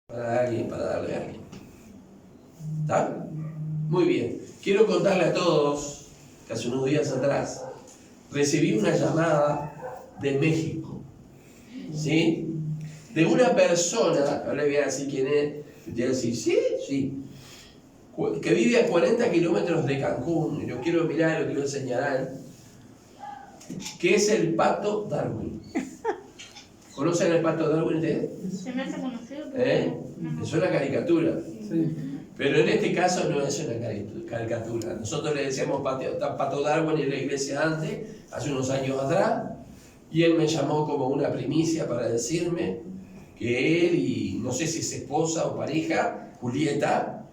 para alguien, para darle a alguien. ¿Está? Muy bien. Quiero contarle a todos que hace unos días atrás recibí una llamada de México, ¿sí? De una persona, no le voy a decir quién es, te voy a decir, sí, que vive a 40 kilómetros de Cancún, y lo quiero mirar, lo quiero señalar, que es el Pato Darwin. ¿Conocen el Pato Darwin ustedes? Se me hace conocido, pero Es una caricatura. Sí. Pero en este caso no es una caricatura. Nosotros le decíamos Pato Darwin en la iglesia antes, hace unos años atrás, y él me llamó como una primicia para decirme que él y no sé si es esposa o pareja, Julieta,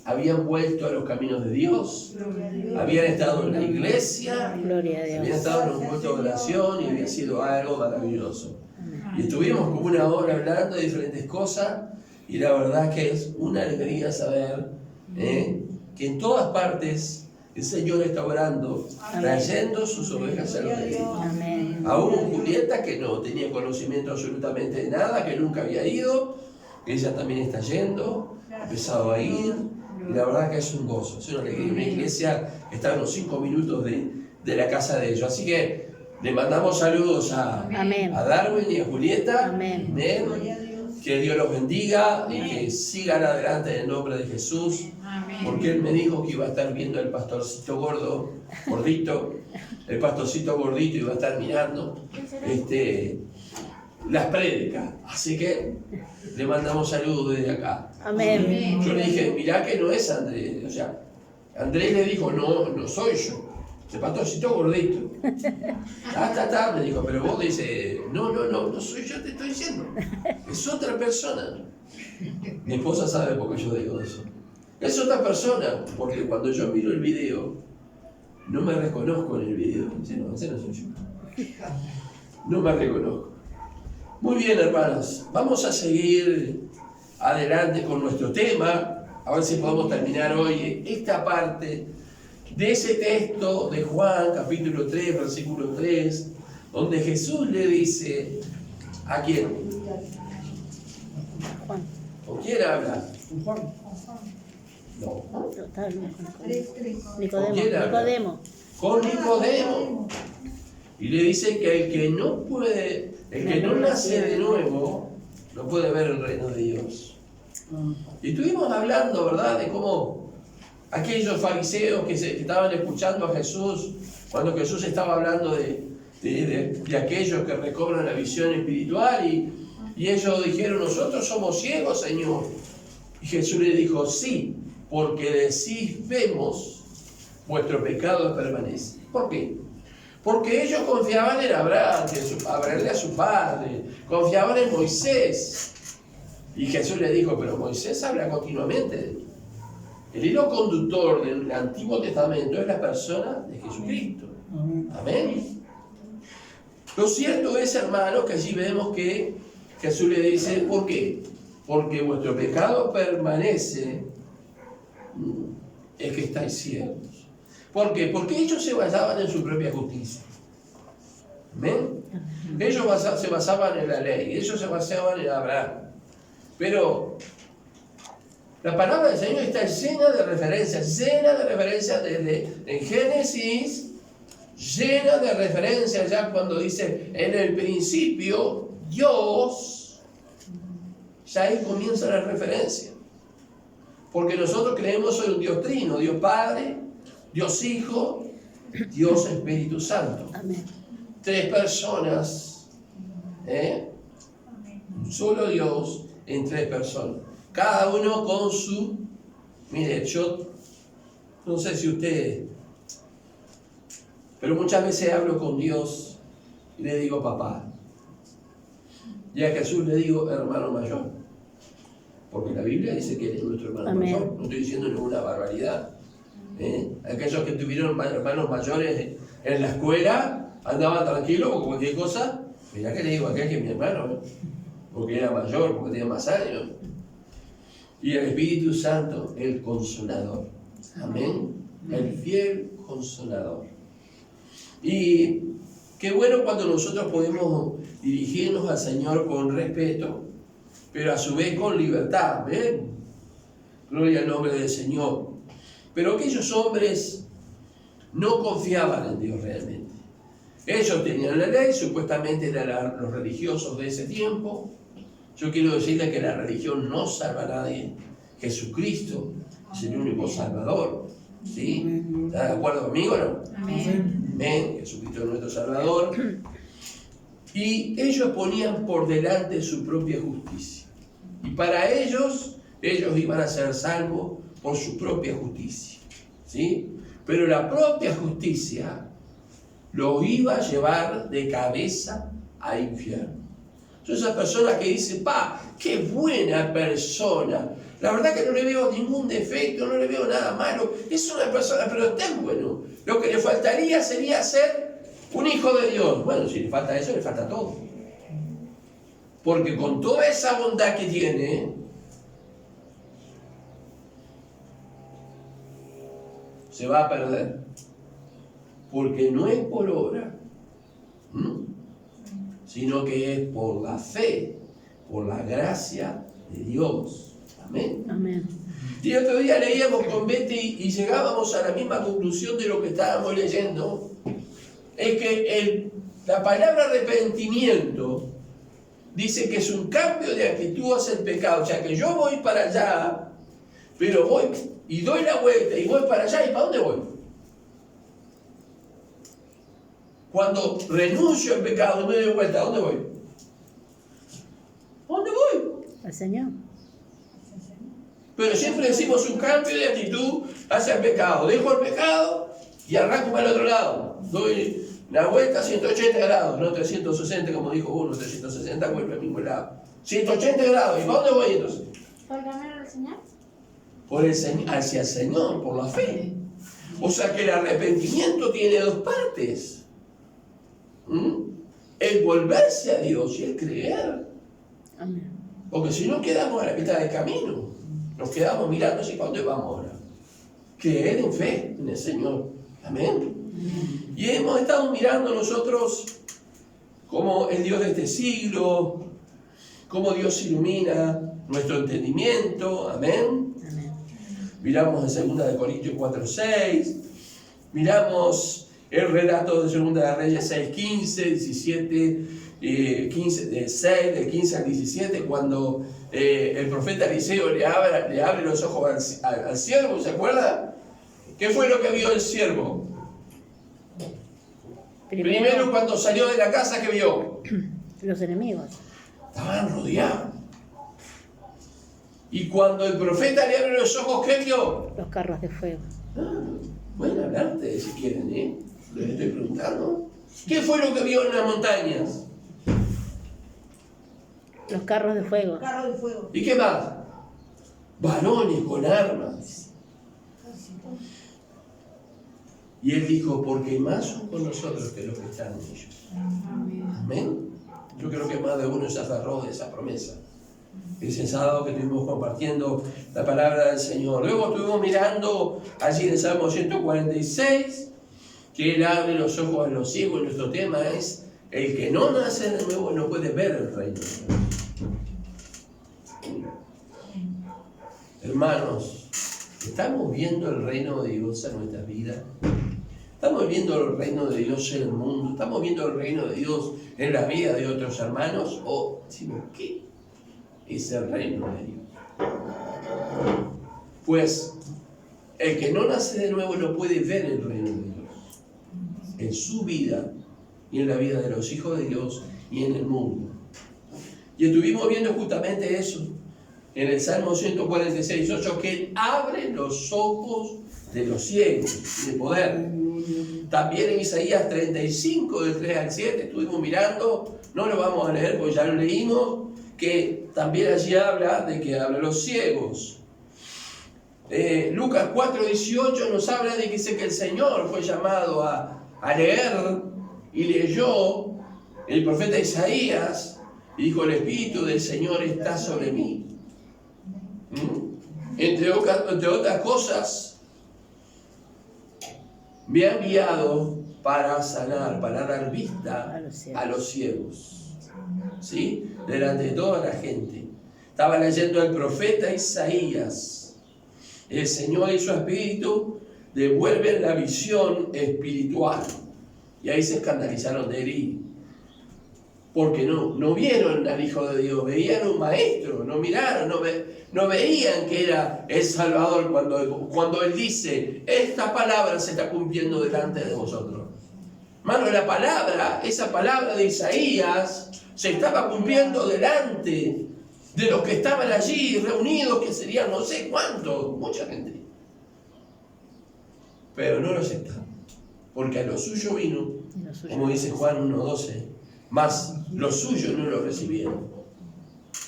habían vuelto a los caminos de Dios, habían estado en la iglesia, Gloria a Dios. habían estado en un culto de oración y había sido algo maravilloso. Y estuvimos como una hora hablando de diferentes cosas. Y la verdad que es una alegría saber que en todas partes el Señor está orando, trayendo sus ovejas a los redimidos. Amén. Aún Julieta, que no tenía conocimiento absolutamente de nada, que nunca había ido, ella también está yendo, ha empezado a ir, y la verdad que es un gozo, es una alegría. Una iglesia que está a unos 5 minutos de la casa de ellos. Así que le mandamos saludos a Darwin y a Julieta. Amén. Amén. Que Dios los bendiga y que sigan adelante en el nombre de Jesús. Porque Él me dijo que iba a estar viendo el pastorcito gordito, el pastorcito gordito iba a estar mirando las prédicas. Así que le mandamos saludos desde acá. Amén. Yo le dije, mirá que no es Andrés. O sea, Andrés le dijo, no soy yo. El pastorcito gordito. Me dijo, pero vos dices, no soy yo, te estoy diciendo. Es otra persona. Mi esposa sabe por qué yo digo eso. Es otra persona, porque cuando yo miro el video, no me reconozco en el video. Dice, no, ese no soy yo. No me reconozco. Muy bien, hermanos. Vamos a seguir adelante con nuestro tema. A ver si podemos terminar hoy esta parte de ese texto de Juan, capítulo 3, versículo 3, donde Jesús le dice, ¿a quién? Juan. ¿Con quién habla? Juan. No. Nicodemo. Con Nicodemo. Y le dice que el que no nace de nuevo, no puede ver el reino de Dios. Y estuvimos hablando, ¿verdad?, de cómo aquellos fariseos que estaban escuchando a Jesús, cuando Jesús estaba hablando de aquellos que recobran la visión espiritual, y ellos dijeron, nosotros somos ciegos, Señor. Y Jesús le dijo, sí, porque decís, vemos, vuestro pecado permanece. ¿Por qué? Porque ellos confiaban en Abraham, a su padre, confiaban en Moisés. Y Jesús le dijo, pero Moisés habla continuamente. El hilo conductor del Antiguo Testamento es la persona de Jesucristo. Amén. Lo cierto es, hermanos, que allí vemos que Jesús le dice, ¿por qué? Porque vuestro pecado permanece, es que estáis ciegos. ¿Por qué? Porque ellos se basaban en su propia justicia. ¿Amén? Ellos se basaban en la ley, ellos se basaban en Abraham. Pero la palabra del Señor está llena de referencias desde en Génesis, llena de referencias ya cuando dice en el principio Dios, ya ahí comienza la referencia. Porque nosotros creemos en un Dios trino, Dios Padre, Dios Hijo, Dios Espíritu Santo. Amén. 3 personas, un solo Dios en 3 personas. Cada uno con su... Mire, yo no sé si usted... Pero muchas veces hablo con Dios y le digo papá. Y a Jesús le digo hermano mayor. Porque la Biblia dice que Él es nuestro hermano mayor. No estoy diciendo ninguna barbaridad. Aquellos que tuvieron hermanos mayores en la escuela andaban tranquilos con cualquier cosa. Mirá que le digo aquel que es mi hermano. Porque era mayor, porque tenía más años. Y el Espíritu Santo, el Consolador. Amén. El fiel Consolador. Y qué bueno cuando nosotros podemos dirigirnos al Señor con respeto, pero a su vez con libertad. ¿Ven? Gloria al nombre del Señor. Pero aquellos hombres no confiaban en Dios realmente. Ellos tenían la ley, supuestamente eran los religiosos de ese tiempo. Yo quiero decirles que la religión no salva a nadie. Jesucristo es el único Salvador. ¿Sí? ¿Están de acuerdo conmigo o no? Amén. Amén. Jesucristo es nuestro Salvador. Y ellos ponían por delante su propia justicia. Y para ellos iban a ser salvos por su propia justicia. ¿Sí? Pero la propia justicia los iba a llevar de cabeza al infierno. Son esas personas que dicen, qué buena persona. La verdad que no le veo ningún defecto, no le veo nada malo. Es una persona, pero es tan bueno. Lo que le faltaría sería ser un hijo de Dios. Bueno, si le falta eso, le falta todo. Porque con toda esa bondad que tiene, se va a perder. Porque no es por obra, sino que es por la fe, por la gracia de Dios. Amén. Amén. Y otro día leíamos con Betty y llegábamos a la misma conclusión de lo que estábamos leyendo. Es que la palabra arrepentimiento dice que es un cambio de actitud hacia el pecado. O sea que yo voy para allá, pero voy y doy la vuelta y voy para allá. ¿Y para dónde voy? Cuando renuncio al pecado y me doy vuelta, ¿a dónde voy? ¿A dónde voy? Al Señor. Pero siempre decimos un cambio de actitud hacia el pecado. Dejo el pecado y arranco para el otro lado. Doy la vuelta a 180 grados, no 360 como dijo uno, 360 vuelve al mismo lado. 180 grados. ¿Y para dónde voy entonces? ¿Por el camino del Señor? Hacia el Señor, por la fe. O sea que el arrepentimiento tiene dos partes. El volverse a Dios y el creer. Amén. Porque si no quedamos a la mitad del camino, nos quedamos mirando así, ¿para dónde vamos ahora? Creer en fe en el Señor. Amén. Y hemos estado mirando nosotros cómo el Dios de este siglo, cómo Dios ilumina nuestro entendimiento. Amén. Amén. Miramos en 2 Corintios 4:6, miramos el relato de 2 de Reyes 6:15, 17, 15, de 6, del 15 al 17, cuando el profeta Eliseo le abre los ojos al siervo, ¿se acuerda? ¿Qué fue lo que vio el siervo? Primero cuando salió de la casa, ¿qué vio? Los enemigos. Estaban rodeados. Y cuando el profeta le abre los ojos, ¿qué vio? Los carros de fuego. Pueden hablarte si quieren, ¿eh? Les estoy preguntando. ¿Qué fue lo que vio en las montañas? Los carros de fuego. Carro de fuego. ¿Y qué más? Varones con armas. Y él dijo, porque más son con nosotros que los que están en ellos. Amén. Yo creo que más de uno se aferró de esa promesa. Ese sábado que estuvimos compartiendo la palabra del Señor. Luego estuvimos mirando allí en el Salmo 146, que Él abre los ojos a los ciegos. Nuestro tema es, el que no nace de nuevo no puede ver el reino de Dios. Hermanos, ¿estamos viendo el reino de Dios en nuestras vidas? ¿Estamos viendo el reino de Dios en el mundo? ¿Estamos viendo el reino de Dios en la vida de otros hermanos? ¿O decimos qué es el reino de Dios? Pues el que no nace de nuevo no puede ver el reino de Dios en su vida y en la vida de los hijos de Dios y en el mundo. Y estuvimos viendo justamente eso en el Salmo 146:8, que Él abre los ojos de los ciegos de poder. También en Isaías 35, del 3 al 7, estuvimos mirando, no lo vamos a leer porque ya lo leímos, que también allí habla de que abre los ciegos. Lucas 4:18 nos habla de que dice que el Señor fue llamado a leer y leyó el profeta Isaías y dijo, el Espíritu del Señor está sobre mí. Entre otras cosas, me ha enviado para sanar, para dar vista a los ciegos, ¿sí? Delante de toda la gente. Estaba leyendo el profeta Isaías. El Señor y su Espíritu devuelven la visión espiritual. Y ahí se escandalizaron de él. Porque no vieron al Hijo de Dios, veían un maestro, no miraron, no veían que era el Salvador cuando Él dice, esta palabra se está cumpliendo delante de vosotros. Hermano, esa palabra de Isaías se estaba cumpliendo delante de los que estaban allí reunidos, que serían no sé cuántos, mucha gente. Pero no lo aceptaron, porque a lo suyo vino, como dice Juan 1:12, mas los suyos no lo recibieron.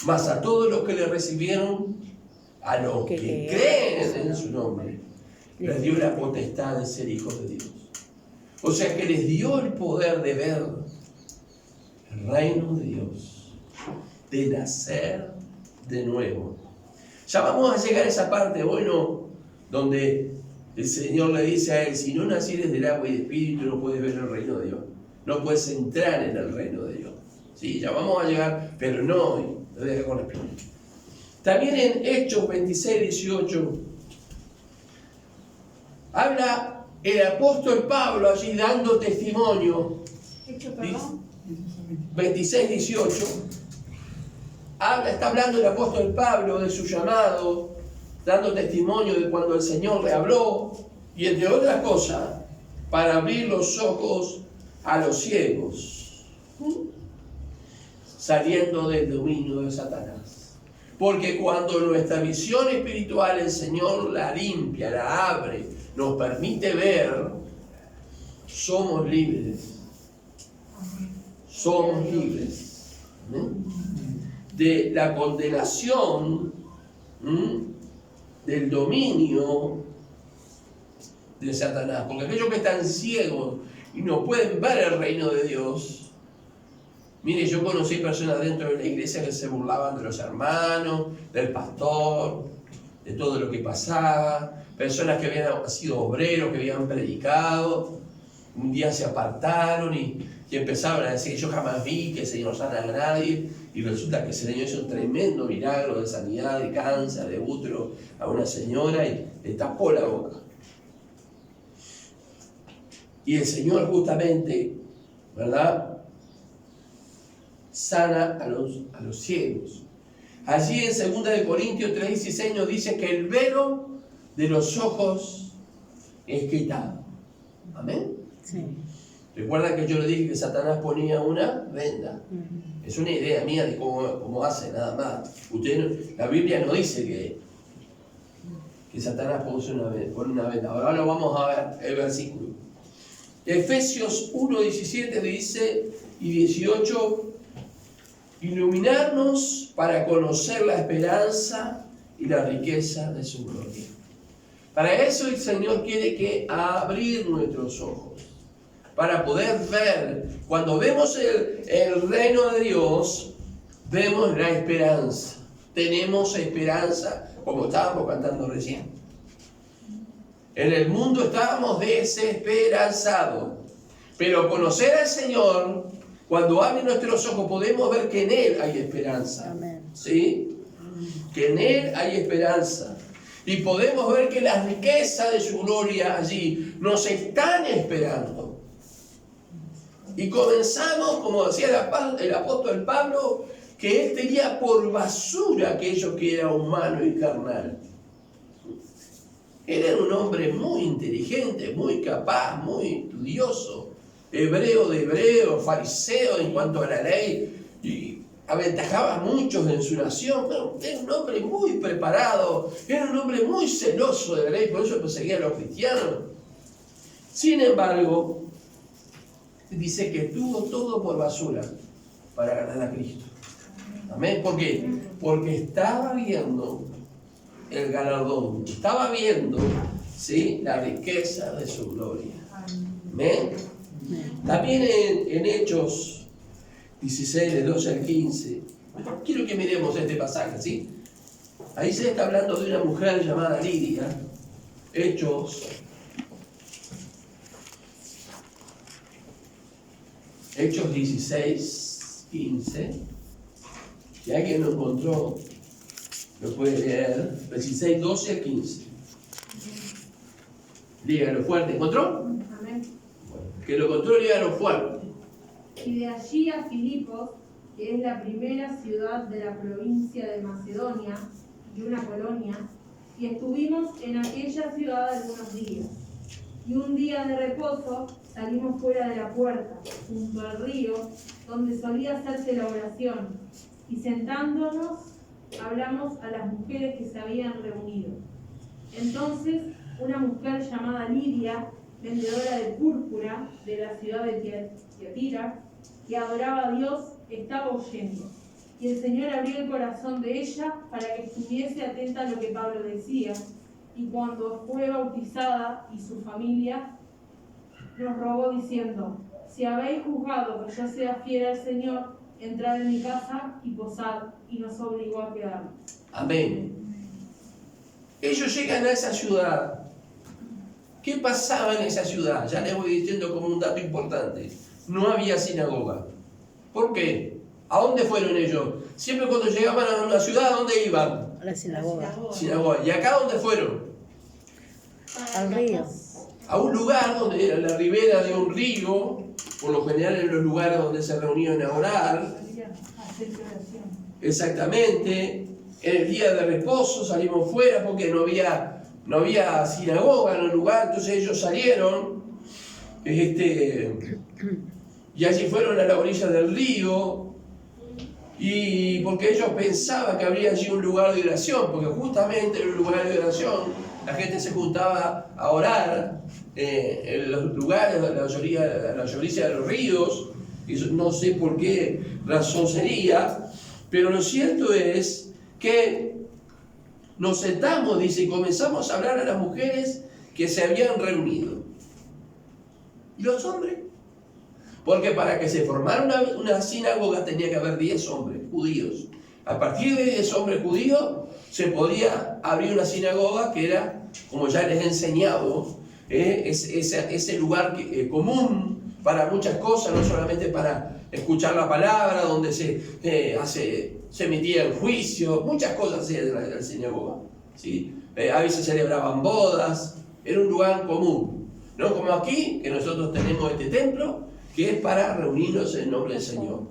Mas a todos los que le recibieron, a los que creen en su nombre, les dio la potestad de ser hijos de Dios. O sea que les dio el poder de ver el reino de Dios, de nacer de nuevo. Ya vamos a llegar a esa parte, bueno, donde el Señor le dice a él, si no nacieres del agua y del espíritu no puedes ver el reino de Dios. No puedes entrar en el reino de Dios. Sí, ya vamos a llegar, pero no hoy. Lo dejo con el espíritu. También en Hechos 26:18 habla el apóstol Pablo allí dando testimonio. Hecho, perdón. 26:18 está hablando el apóstol Pablo de su llamado, dando testimonio de cuando el Señor le habló, y entre otras cosas, para abrir los ojos a los ciegos, saliendo del dominio de Satanás. Porque cuando nuestra visión espiritual el Señor la limpia, la abre, nos permite ver, somos libres. Somos libres de la condenación, del dominio de Satanás. Porque aquellos que están ciegos y no pueden ver el reino de Dios. Mire, yo conocí personas dentro de la iglesia que se burlaban de los hermanos, del pastor, de todo lo que pasaba. Personas que habían sido obreros, que habían predicado. Un día se apartaron y empezaban a decir, yo jamás vi que el Señor sana a nadie. Y resulta que el Señor hizo un tremendo milagro de sanidad, de cáncer, de útero a una señora y le tapó la boca. Y el Señor justamente, ¿verdad?, sana a los ciegos. Allí en 2 Corintios 3:16 nos dice que el velo de los ojos es quitado. Amén. Sí. Recuerda que yo le dije que Satanás ponía una venda. Es una idea mía de cómo hace, nada más. La Biblia no dice que Satanás pone una venda. Ahora lo vamos a ver, el versículo. Efesios 1:17 dice, y 18, iluminarnos para conocer la esperanza y la riqueza de su gloria. Para eso el Señor quiere que abrir nuestros ojos, para poder ver. Cuando vemos el reino de Dios, vemos la esperanza. Tenemos esperanza, como estábamos cantando recién. En el mundo estábamos desesperanzados, pero conocer al Señor, cuando abre nuestros ojos, podemos ver que en Él hay esperanza. Amén. ¿Sí? Que en Él hay esperanza. Y podemos ver que las riquezas de su gloria allí nos están esperando. Y comenzamos, como decía el apóstol Pablo, que él tenía por basura aquello que era humano y carnal. Él era un hombre muy inteligente, muy capaz, muy estudioso, hebreo de hebreo, fariseo en cuanto a la ley, y aventajaba a muchos en su nación, pero era un hombre muy preparado, era un hombre muy celoso de la ley, por eso perseguía a los cristianos. Sin embargo, dice que tuvo todo por basura para ganar a Cristo. Amén. ¿Por qué? Porque estaba viendo el galardón, estaba viendo, ¿sí?, la riqueza de su gloria. Amén. También en Hechos 16, del 12 al 15, quiero que miremos este pasaje, ¿sí? Ahí se está hablando de una mujer llamada Lidia. Hechos 16, 15. Si alguien lo encontró, Lo puede leer, 16, 12 al 15. Dígalo fuerte. ¿Encontró? Amén. Bueno, que lo encontró, dígalo fuerte. Y de allí a Filipos, que es la primera ciudad de la provincia de Macedonia y una colonia, y estuvimos en aquella ciudad algunos días. Y un día de reposo salimos fuera de la puerta, junto al río, donde solía hacerse la oración, y sentándonos hablamos a las mujeres que se habían reunido. Entonces una mujer llamada Lidia, vendedora de púrpura de la ciudad de Tiatira, que adoraba a Dios, estaba oyendo. Y el Señor abrió el corazón de ella para que estuviese atenta a lo que Pablo decía. Y cuando fue bautizada y su familia, nos rogó diciendo: si habéis juzgado que yo sea fiel al Señor, entrad en mi casa y posad, y nos obligó a quedarnos. Amén. Ellos llegan a esa ciudad. ¿Qué pasaba en esa ciudad? Ya les voy diciendo como un dato importante. No había sinagoga. ¿Por qué? ¿A dónde fueron ellos? Siempre cuando llegaban a una ciudad, ¿a dónde iban? A la sinagoga. Sinagoga. ¿Y acá dónde fueron? Al río. A un lugar donde era la ribera de un río, por lo general en los lugares donde se reunían a orar. Exactamente. En el día de reposo salimos fuera porque no había sinagoga en el lugar, entonces ellos salieron y allí fueron a la orilla del río, y porque ellos pensaban que habría allí un lugar de oración, porque justamente en un lugar de oración la gente se juntaba a orar en los lugares a la orilla de los ríos, y no sé por qué razón sería, pero lo cierto es que nos sentamos, dice, y comenzamos a hablar a las mujeres que se habían reunido. ¿Y los hombres? Porque para que se formara una sinagoga tenía que haber 10 hombres judíos. A partir de 10 hombres judíos se podía abrir una sinagoga, que era, como ya les he enseñado, ese lugar común para muchas cosas, no solamente para escuchar la palabra, donde se emitía el juicio, muchas cosas hacían en la sinagoga, ¿sí? A veces celebraban bodas, era un lugar común, no como aquí, que nosotros tenemos este templo, que es para reunirnos en el nombre del Señor.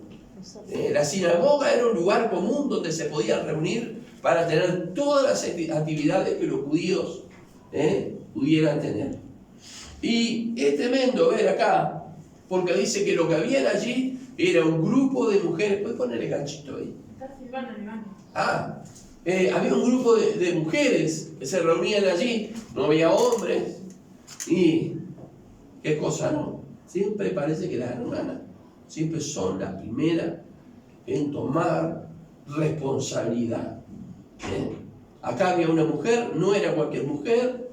La sinagoga era un lugar común donde se podían reunir para tener todas las actividades que los judíos pudieran tener. Y es tremendo ver acá, porque dice que lo que había allí era un grupo de mujeres. ¿Puedes ponerle ganchito ahí? Había un grupo de mujeres que se reunían allí, no había hombres. Y qué cosa, ¿no? Siempre parece que las hermanas siempre son las primeras en tomar responsabilidad. Acá había una mujer, no era cualquier mujer,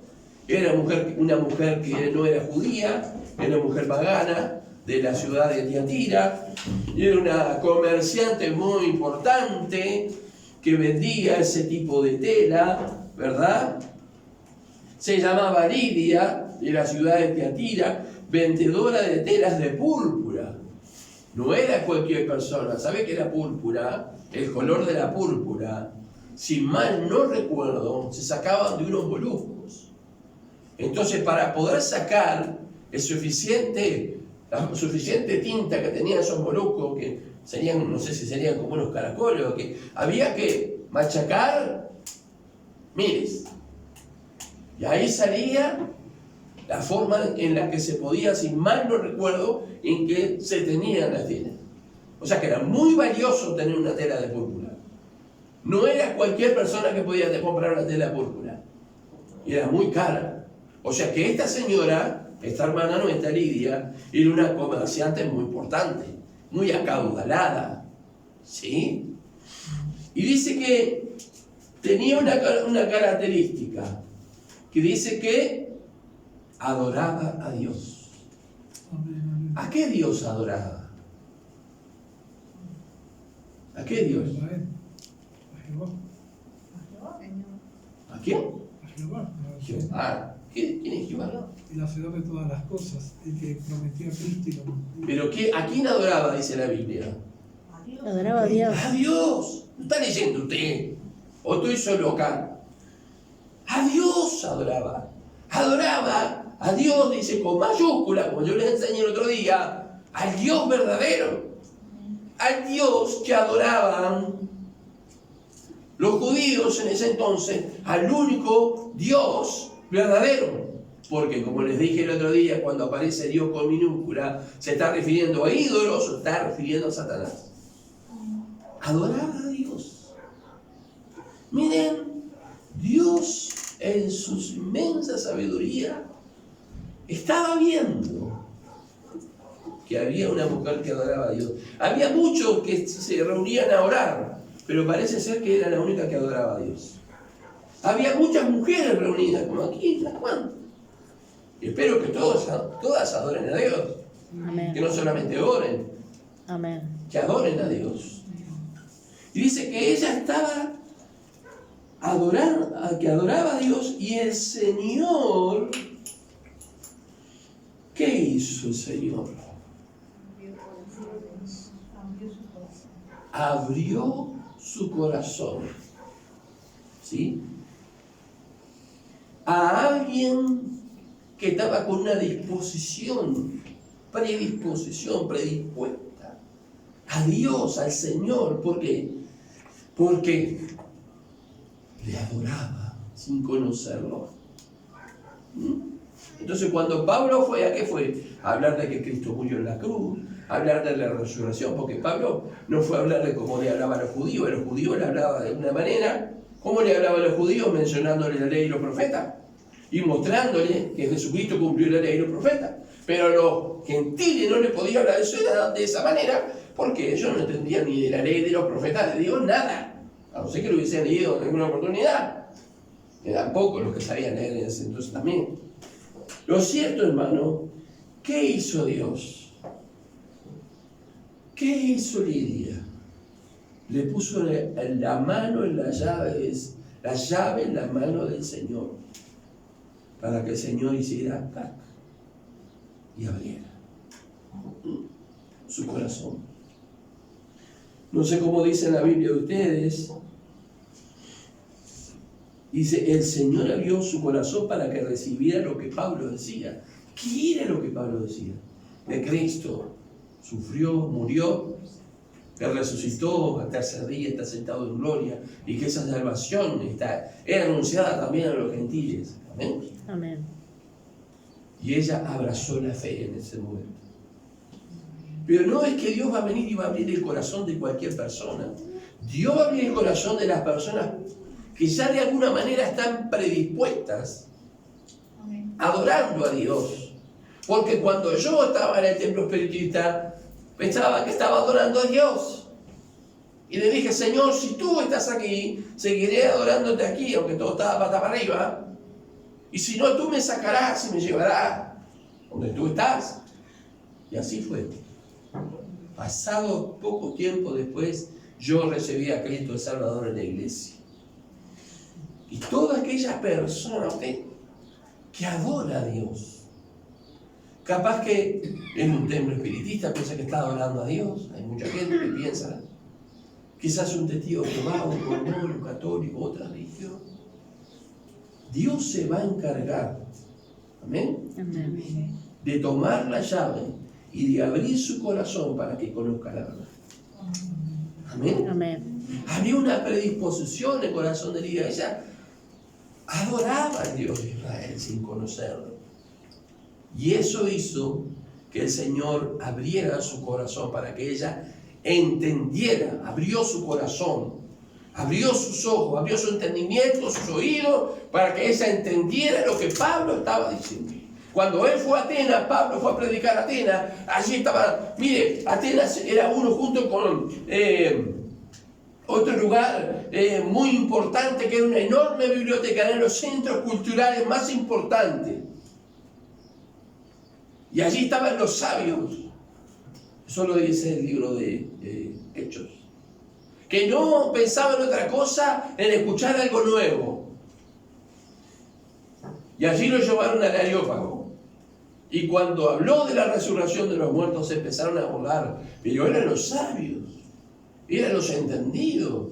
era una mujer que no era judía, era una mujer pagana de la ciudad de Tiatira, y era una comerciante muy importante que vendía ese tipo de tela, ¿verdad? Se llamaba Lidia, de la ciudad de Tiatira, vendedora de telas de púrpura. No era cualquier persona. ¿Sabe qué era púrpura? El color de la púrpura, si mal no recuerdo, se sacaban de unos moluscos. Entonces, para poder sacar la suficiente tinta que tenían esos moluscos, que serían, no sé si serían como unos caracoles, que había que machacar miles. Y ahí salía la forma en la que se podía, si mal no recuerdo, en que se tenían las telas. O sea que era muy valioso tener una tela de púrpura. No era cualquier persona que podía comprar una tela de púrpura. Era muy cara. O sea que esta señora, esta hermana nuestra Lidia, era una comerciante muy importante, muy acaudalada. ¿Sí? Y dice que tenía una característica, que dice que adoraba a Dios. ¿A qué Dios adoraba? ¿A qué Dios? ¿A quién? A Jehová. Jehová. ¿Quién es Jehová? El hacedor de todas las cosas, el que prometió a Cristo y lo cumplió. ¿Pero ¿a quién adoraba, dice la Biblia? Adoraba a Dios. ¡A Dios! ¿No está leyendo usted? ¿O estoy solo acá? A Dios adoraba. Adoraba a Dios, dice con mayúscula, como yo les enseñé el otro día, al Dios verdadero. Al Dios que adoraban los judíos en ese entonces, al único Dios verdadero. Porque como les dije el otro día, cuando aparece Dios con minúscula, se está refiriendo a ídolos o está refiriendo a Satanás. Adoraba a Dios. Miren, Dios en su inmensa sabiduría estaba viendo que había una mujer que adoraba a Dios. Había muchos que se reunían a orar, pero parece ser que era la única que adoraba a Dios. Había muchas mujeres reunidas, como aquí, las cuantas. Y espero que todas adoren a Dios. Amén. Que no solamente oren, Amén. que adoren a Dios. Y dice que ella estaba que adoraba a Dios, y el Señor, ¿qué hizo el Señor? Abrió su corazón. ¿Sí? A alguien que estaba con una predispuesta a Dios, al Señor. ¿Por qué? Porque le adoraba sin conocerlo. Entonces cuando Pablo fue, ¿a qué fue? A hablar de que Cristo murió en la cruz, a hablar de la resurrección, porque Pablo no fue a hablar de cómo le hablaba a los judíos le hablaba de una manera. ¿Cómo le hablaba a los judíos? Mencionándole la ley y los profetas y mostrándole que Jesucristo cumplió la ley y los profetas. Pero a los gentiles no les podía hablar de esa manera, porque ellos no entendían ni de la ley de los profetas de Dios nada. A no ser que lo hubiesen leído en alguna oportunidad. Eran pocos los que sabían leer en ese entonces también. Lo cierto, hermano, ¿qué hizo Dios? ¿Qué hizo Lidia? Le puso la mano en la llave en la mano del Señor, para que el Señor hiciera tac y abriera su corazón. No sé cómo dice la Biblia de ustedes. Dice, el Señor abrió su corazón para que recibiera lo que Pablo decía. ¿Qué era lo que Pablo decía? Que Cristo sufrió, murió, que resucitó al tercer día, está sentado en gloria, y que esa salvación era anunciada también a los gentiles. Amén. Amén. Y ella abrazó la fe en ese momento. Pero no es que Dios va a venir y va a abrir el corazón de cualquier persona. Dios va a abrir el corazón de las personas que ya de alguna manera están predispuestas, adorando a Dios. Porque cuando yo estaba en el templo espiritista, pensaba que estaba adorando a Dios. Y le dije, Señor, si tú estás aquí, seguiré adorándote aquí, aunque todo estaba pata para arriba. Y si no, tú me sacarás y me llevarás donde tú estás. Y así fue. Pasado poco tiempo después, yo recibí a Cristo el Salvador en la iglesia. Y toda aquella persona que adora a Dios, capaz que en un templo espiritista piensa que está adorando a Dios. Hay mucha gente que piensa, quizás un testigo de Jehová, un mormón, un católico, otra religión. Dios se va a encargar, amén, Amén. de tomar la llave y de abrir su corazón para que conozca la verdad. Amén. Amén. Había una predisposición en el corazón de Lidia. Ella adoraba al Dios de Israel sin conocerlo. Y eso hizo que el Señor abriera su corazón para que ella entendiera. Abrió su corazón, abrió sus ojos, abrió su entendimiento, sus oídos, para que ella entendiera lo que Pablo estaba diciendo. Cuando él fue a Atenas, Pablo fue a predicar a Atenas. Allí estaba, mire, Atenas era uno junto con otro lugar muy importante, que era una enorme biblioteca, eran los centros culturales más importantes. Y allí estaban los sabios. Eso lo dice el libro de Hechos. Que no pensaban otra cosa en escuchar algo nuevo. Y allí lo llevaron al Areópago. Y cuando habló de la resurrección de los muertos, se empezaron a burlar. Pero eran los sabios, eran los entendidos,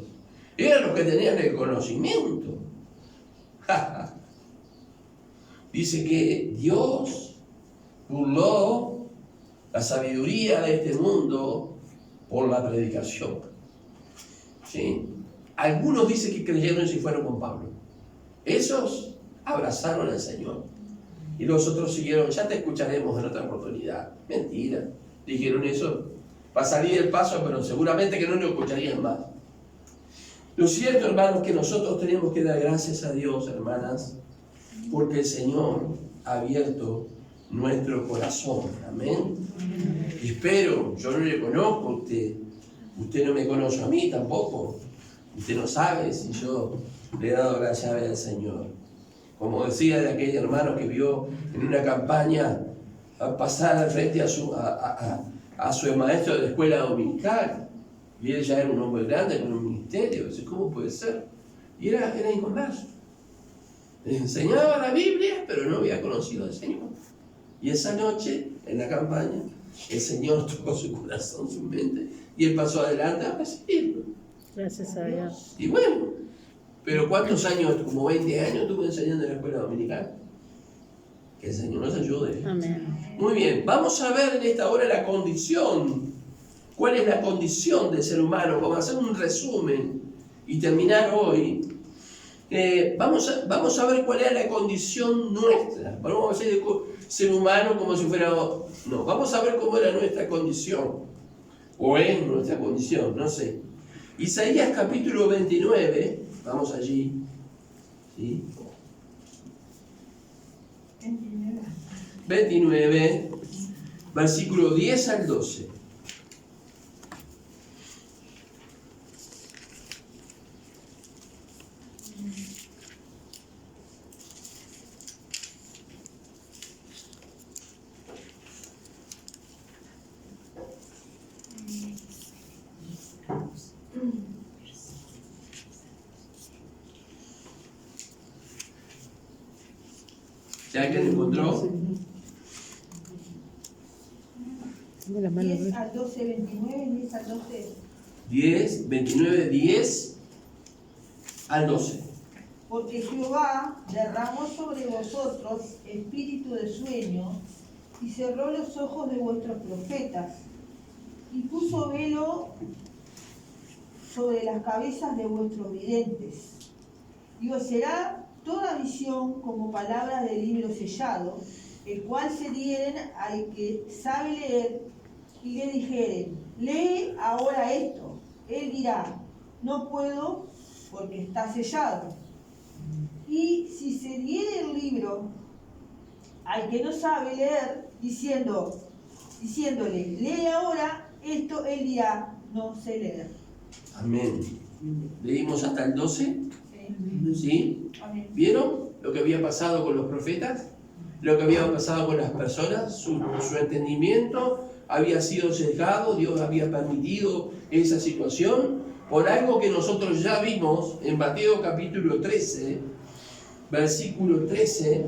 Eran los que tenían el conocimiento. Dice que Dios burló la sabiduría de este mundo por la predicación. ¿Sí? Algunos dicen que creyeron y se fueron con Pablo. Esos abrazaron al Señor. Y los otros siguieron, ya te escucharemos en otra oportunidad. Mentira. Dijeron eso para salir del paso, pero seguramente que no lo escucharían más. Lo cierto, hermanos, que nosotros tenemos que dar gracias a Dios, hermanas, porque el Señor ha abierto nuestro corazón. Amén. Y espero, yo no le conozco a usted, usted no me conoce a mí tampoco, usted no sabe si yo le he dado la llave al Señor. Como decía de aquel hermano que vio en una campaña a pasar al frente a su maestro de la escuela dominical, y él ya era un hombre grande con un ministerio. ¿Cómo puede ser? Y era inconverso. Les enseñaba la Biblia, pero no había conocido al Señor. Y esa noche, en la campaña, el Señor tocó su corazón, su mente, y él pasó adelante a recibirlo. Gracias a Dios. Y bueno, pero ¿cuántos años? Como 20 años estuve enseñando en la escuela dominical. Que el Señor nos ayude. Amén. Muy bien, vamos a ver en esta hora la condición. ¿Cuál es la condición del ser humano? Vamos a hacer un resumen y terminar hoy. Vamos a ver cuál es la condición nuestra. Vamos a decir ser humano como si fuera... No, vamos a ver cómo era nuestra condición. O es nuestra condición, no sé. Isaías capítulo 29, vamos allí. ¿Sí? 29, versículo 10 al 12. ¿Ya que lo encontró? 10 al 12, 29, 10 al 12. 10, 29, 10 al 12. Porque Jehová derramó sobre vosotros espíritu de sueño y cerró los ojos de vuestros profetas y puso velo sobre las cabezas de vuestros videntes. Y os será toda visión como palabras de libro sellado, el cual se dieren al que sabe leer y le dijeren, lee ahora esto. Él dirá, no puedo porque está sellado. Y si se diere el libro al que no sabe leer, diciéndole, lee ahora esto, él dirá, no sé leer. Amén. ¿Leímos hasta el 12? ¿Sí? Amén. ¿Vieron lo que había pasado con los profetas? Lo que había pasado con las personas, su entendimiento había sido sesgado, Dios había permitido esa situación por algo que nosotros ya vimos en Mateo capítulo 13, versículo 13,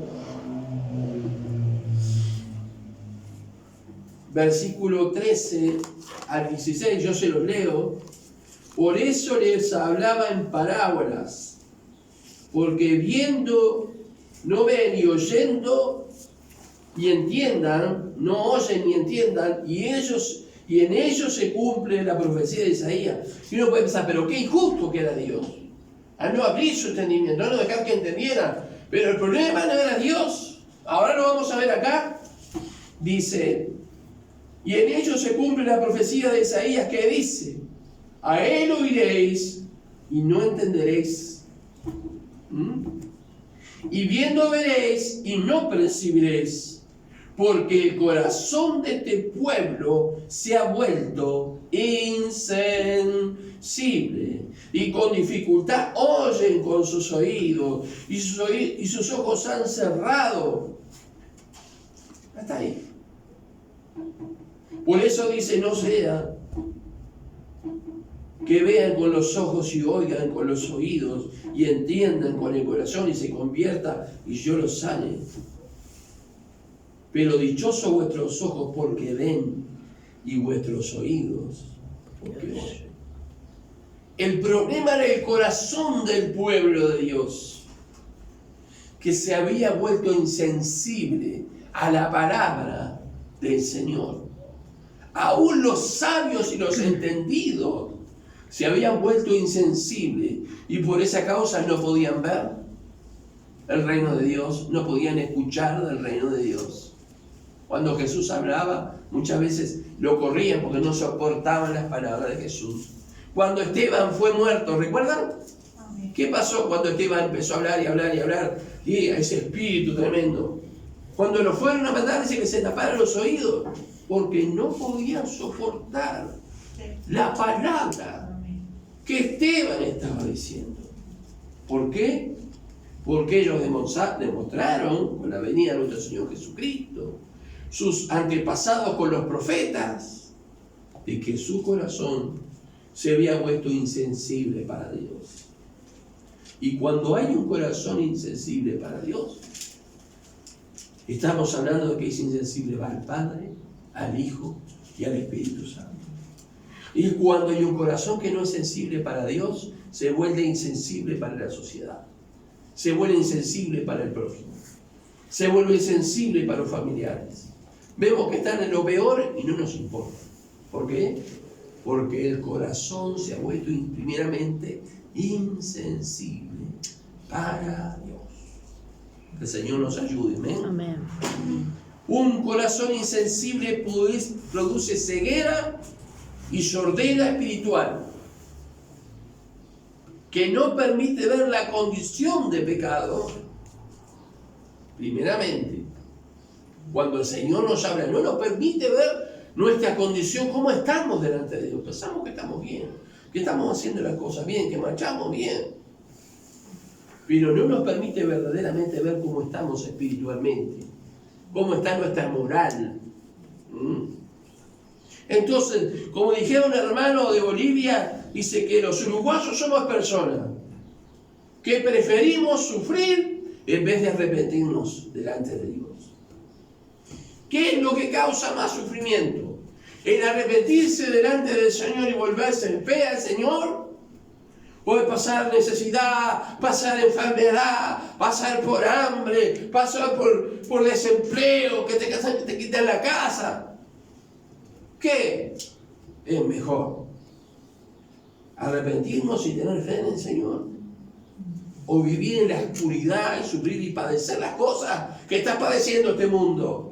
versículo 13 al 16, yo se los leo. Por eso les hablaba en parábolas, porque viendo no ven, y oyendo y entiendan, no oyen ni entiendan, y en ellos se cumple la profecía de Isaías. Y uno puede pensar, pero qué injusto que era Dios, al no abrir su entendimiento, no dejar que entendieran. Pero el problema no era Dios. Ahora lo vamos a ver acá. Dice, y en ellos se cumple la profecía de Isaías que dice, a él oiréis y no entenderéis. Y viendo veréis y no percibiréis, porque el corazón de este pueblo se ha vuelto insensible, y con dificultad oyen con sus oídos, y sus ojos han cerrado. Hasta ahí. Por eso dice, no sea que vean con los ojos y oigan con los oídos y entiendan con el corazón y se convierta y yo los sane. Pero dichosos vuestros ojos porque ven y vuestros oídos porque oyen. El problema era el corazón del pueblo de Dios, que se había vuelto insensible a la palabra del Señor. Aún los sabios y los entendidos se habían vuelto insensibles y por esa causa no podían ver el reino de Dios, no podían escuchar del reino de Dios. Cuando Jesús hablaba, muchas veces lo corrían porque no soportaban las palabras de Jesús. Cuando Esteban fue muerto, ¿recuerdan? ¿Qué pasó cuando Esteban empezó a hablar y hablar y hablar? Y ese espíritu tremendo. Cuando lo fueron a matar, dice que se taparon los oídos, porque no podían soportar la palabra que Esteban estaba diciendo. ¿Por qué? Porque ellos demostraron con la venida de nuestro Señor Jesucristo, sus antepasados con los profetas, de que su corazón se había vuelto insensible para Dios. Y cuando hay un corazón insensible para Dios, estamos hablando de que es insensible al Padre, al Hijo y al Espíritu Santo. Y cuando hay un corazón que no es sensible para Dios, se vuelve insensible para la sociedad, se vuelve insensible para el prójimo, se vuelve insensible para los familiares. Vemos que están en lo peor y no nos importa. ¿Por qué? Porque el corazón se ha vuelto primeramente insensible para Dios. Que el Señor nos ayude. ¿Amén? Amén. Un corazón insensible produce ceguera y sordera espiritual, que no permite ver la condición de pecado. Primeramente, cuando el Señor nos habla, no nos permite ver nuestra condición, cómo estamos delante de Dios. Pensamos que estamos bien, que estamos haciendo las cosas bien, que marchamos bien, pero no nos permite verdaderamente ver cómo estamos espiritualmente, cómo está nuestra moral. Entonces, como dijeron un hermano de Bolivia, dice que los uruguayos somos personas que preferimos sufrir en vez de arrepentirnos delante de Dios. ¿Qué es lo que causa más sufrimiento? ¿El arrepentirse delante del Señor y volverse en fe al Señor? ¿O el pasar necesidad, pasar enfermedad, pasar por hambre, pasar por desempleo, que te quitan la casa? ¿Qué es mejor? ¿Arrepentirnos y tener fe en el Señor? ¿O vivir en la oscuridad y sufrir y padecer las cosas que está padeciendo este mundo?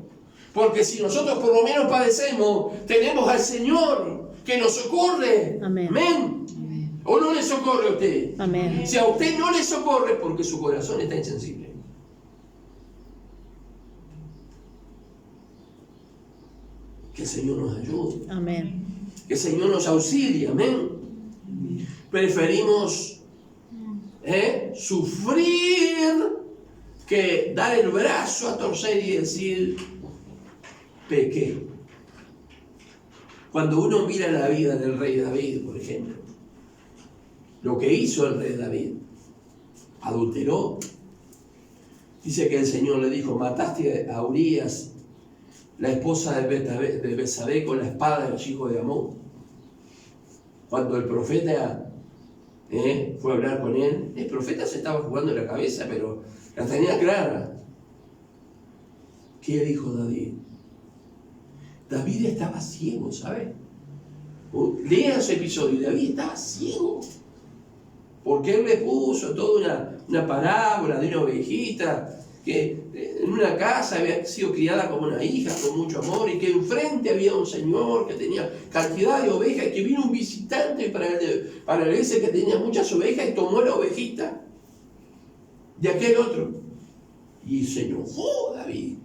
Porque si nosotros por lo menos padecemos, tenemos al Señor que nos socorre. Amén. Amén. ¿O no le socorre a usted? Amén. Si a usted no le socorre, porque su corazón está insensible. Que el Señor nos ayude. Amén. Que el Señor nos auxilie. Amén. Preferimos sufrir que dar el brazo a torcer y decir, pequé. Cuando uno mira la vida del rey David, por ejemplo, lo que hizo el rey David, adulteró. Dice que el Señor le dijo, mataste a Urías, la esposa de Betsabé, con la espada de los hijos de Amón. Cuando el profeta fue a hablar con él, el profeta se estaba jugando la cabeza, pero la tenía clara. ¿Qué dijo David? David estaba ciego, ¿sabe? Lean ese episodio, David estaba ciego. Porque él le puso toda una parábola de una ovejita que en una casa había sido criada como una hija con mucho amor y que enfrente había un señor que tenía cantidad de ovejas y que vino un visitante para ese que tenía muchas ovejas y tomó la ovejita de aquel otro. Y se enojó David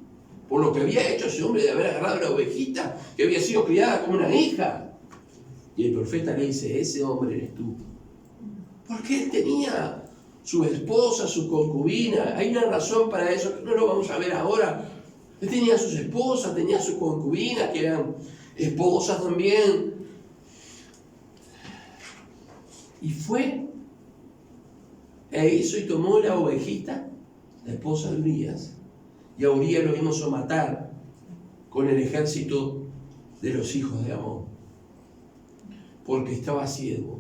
por lo que había hecho ese hombre de haber agarrado la ovejita que había sido criada como una hija. Y el profeta le dice, ese hombre eres tú. Porque él tenía su esposa, su concubina. Hay una razón para eso, que no lo vamos a ver ahora. Él tenía sus esposas, tenía sus concubinas, que eran esposas también. Y fue, e hizo y tomó la ovejita, la esposa de Urías, y a Urías lo vimos a matar con el ejército de los hijos de Amón, porque estaba ciego.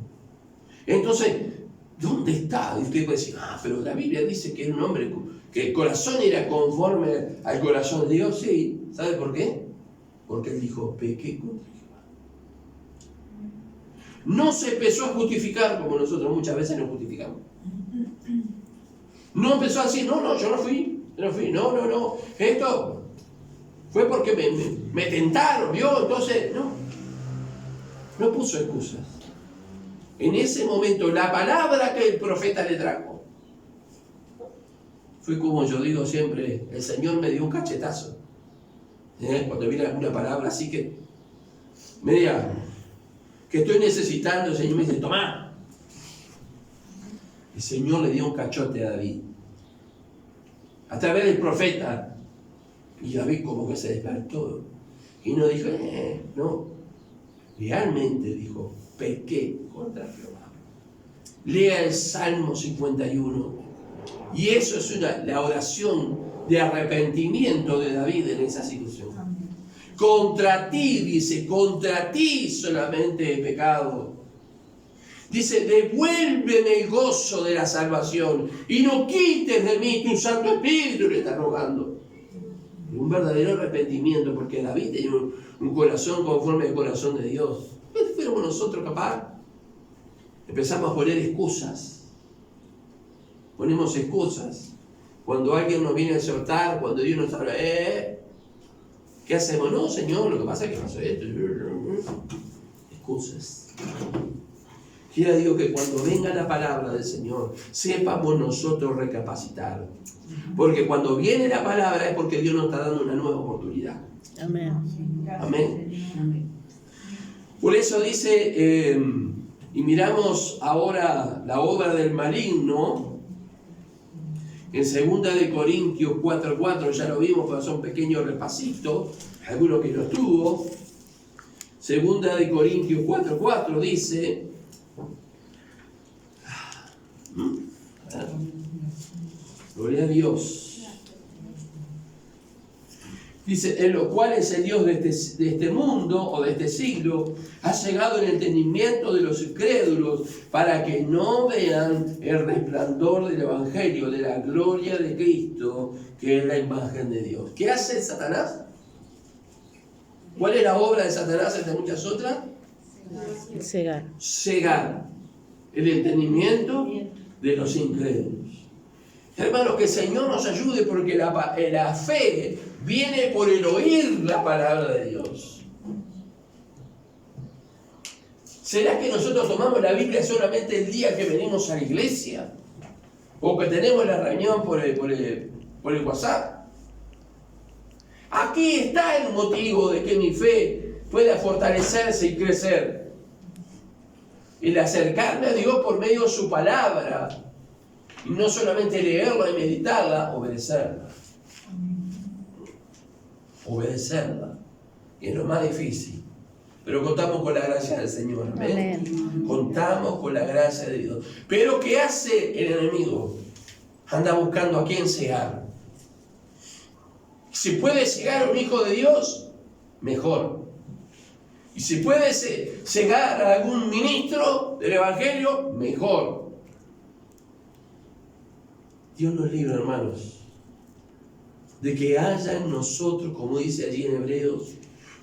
Entonces, ¿dónde está? Y usted puede decir, pero la Biblia dice que era un hombre, que el corazón era conforme al corazón de Dios. Sí, ¿sabe por qué? Porque él dijo, pequé contra Jehová. No se empezó a justificar como nosotros muchas veces nos justificamos. No empezó a decir, no, yo no fui, no, esto fue porque me tentaron, ¿vio? Entonces, no puso excusas. En ese momento, la palabra que el profeta le trajo fue, como yo digo siempre, el Señor me dio un cachetazo. Cuando viene alguna palabra así que media que estoy necesitando, el Señor me dice, tomá. El Señor le dio un cachote a David a través del profeta, y David como que se despertó y no dijo, no, realmente dijo, pequé contra Jehová. Lea el Salmo 51, y eso es la oración de arrepentimiento de David en esa situación. Contra ti, dice, contra ti solamente he pecado. Dice, devuélveme el gozo de la salvación y no quites de mí tu Santo Espíritu, le está rogando. Un verdadero arrepentimiento, porque David tenía un corazón conforme al corazón de Dios. ¿Qué fuéramos nosotros capaz? Empezamos a poner excusas. Ponemos excusas. Cuando alguien nos viene a exhortar, cuando Dios nos habla, ¿qué hacemos? No, Señor, lo que pasa es que pasó esto. Excusas. Quiera Dios que cuando venga la palabra del Señor, sepamos nosotros recapacitar. Porque cuando viene la palabra es porque Dios nos está dando una nueva oportunidad. Amén. Amén. Por eso dice, y miramos ahora la obra del maligno, en 2 de Corintios 4:4, ya lo vimos, pero son pequeños repasitos, algunos que no estuvo. 2 de Corintios 4:4 dice, gloria a Dios. Dice, en lo cual es el Dios de este mundo o de este siglo, ha llegado el entendimiento de los incrédulos para que no vean el resplandor del Evangelio, de la gloria de Cristo, que es la imagen de Dios. ¿Qué hace Satanás? ¿Cuál es la obra de Satanás entre muchas otras? Cegar. Cegar el entendimiento de los incrédulos. Hermanos, que el Señor nos ayude, porque la fe viene por el oír la palabra de Dios. ¿Será que nosotros tomamos la Biblia solamente el día que venimos a la iglesia? ¿O que tenemos la reunión por el WhatsApp? Aquí está el motivo de que mi fe pueda fortalecerse y crecer. El acercarme a Dios por medio de su palabra. Y no solamente leerla y meditarla, obedecerla. Obedecerla, que es lo más difícil. Pero contamos con la gracia del Señor. ¿Amén? Amén. Contamos con la gracia de Dios. Pero ¿qué hace el enemigo? Anda buscando a quién cegar. Si puede cegar a un hijo de Dios, mejor. Y si puede cegar a algún ministro del Evangelio, mejor. Dios nos libre, hermanos, de que haya en nosotros, como dice allí en Hebreos,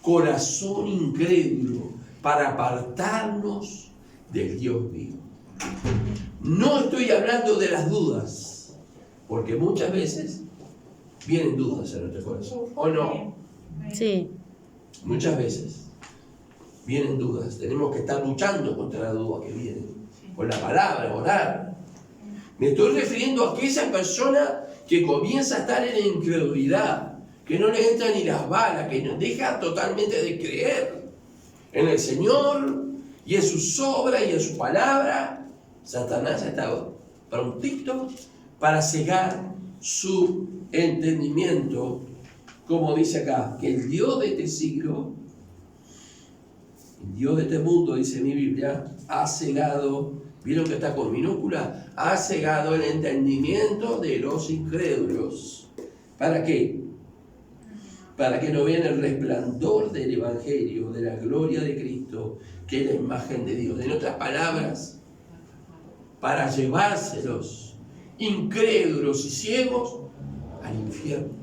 corazón incrédulo para apartarnos del Dios vivo. No estoy hablando de las dudas, porque muchas veces vienen dudas en nuestro corazón, ¿o no? Sí. Muchas veces vienen dudas. Tenemos que estar luchando contra la duda que viene, con la palabra, orar. Me estoy refiriendo a aquella persona que comienza a estar en la incredulidad, que no le entran ni las balas, que nos deja totalmente de creer en el Señor y en sus obras y en su palabra. Satanás está prontito para cegar su entendimiento, como dice acá, que el Dios de este siglo, el Dios de este mundo, dice mi Biblia, ha cegado. ¿Vieron que está con minúscula? Ha cegado el entendimiento de los incrédulos. ¿Para qué? Para que no vean el resplandor del Evangelio, de la gloria de Cristo, que es la imagen de Dios. En otras palabras, para llevárselos, incrédulos y ciegos, al infierno.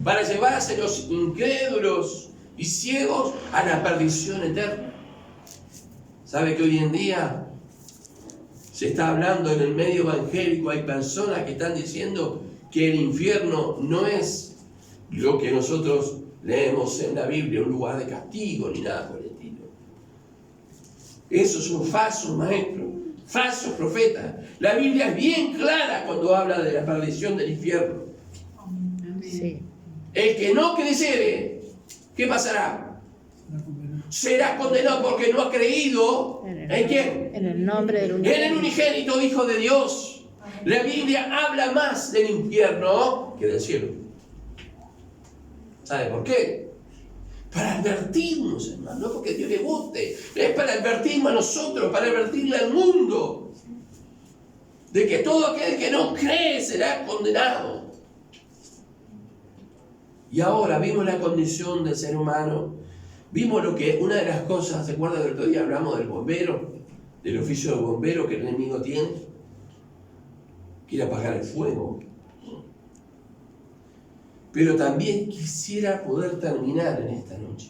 Para llevárselos incrédulos y ciegos a la perdición eterna. ¿Sabe que hoy en día se está hablando en el medio evangélico? Hay personas que están diciendo que el infierno no es lo que nosotros leemos en la Biblia, un lugar de castigo ni nada por el estilo. Esos son falsos maestros, falsos profetas. La Biblia es bien clara cuando habla de la perdición del infierno. Sí. El que no creyere, ¿qué pasará? La condenó. Será condenado porque no ha creído. ¿En quién? En el nombre del En el unigénito Hijo de Dios. La Biblia habla más del infierno que del cielo. ¿Sabe por qué? Para advertirnos, hermano, no porque Dios le guste, es para advertirnos a nosotros, para advertirle al mundo de que todo aquel que no cree será condenado. Y ahora vimos la condición del ser humano, vimos lo que, una de las cosas, ¿se acuerdan que el otro día hablamos del bombero, del oficio de bombero que el enemigo tiene? Quiere apagar el fuego. Pero también quisiera poder terminar en esta noche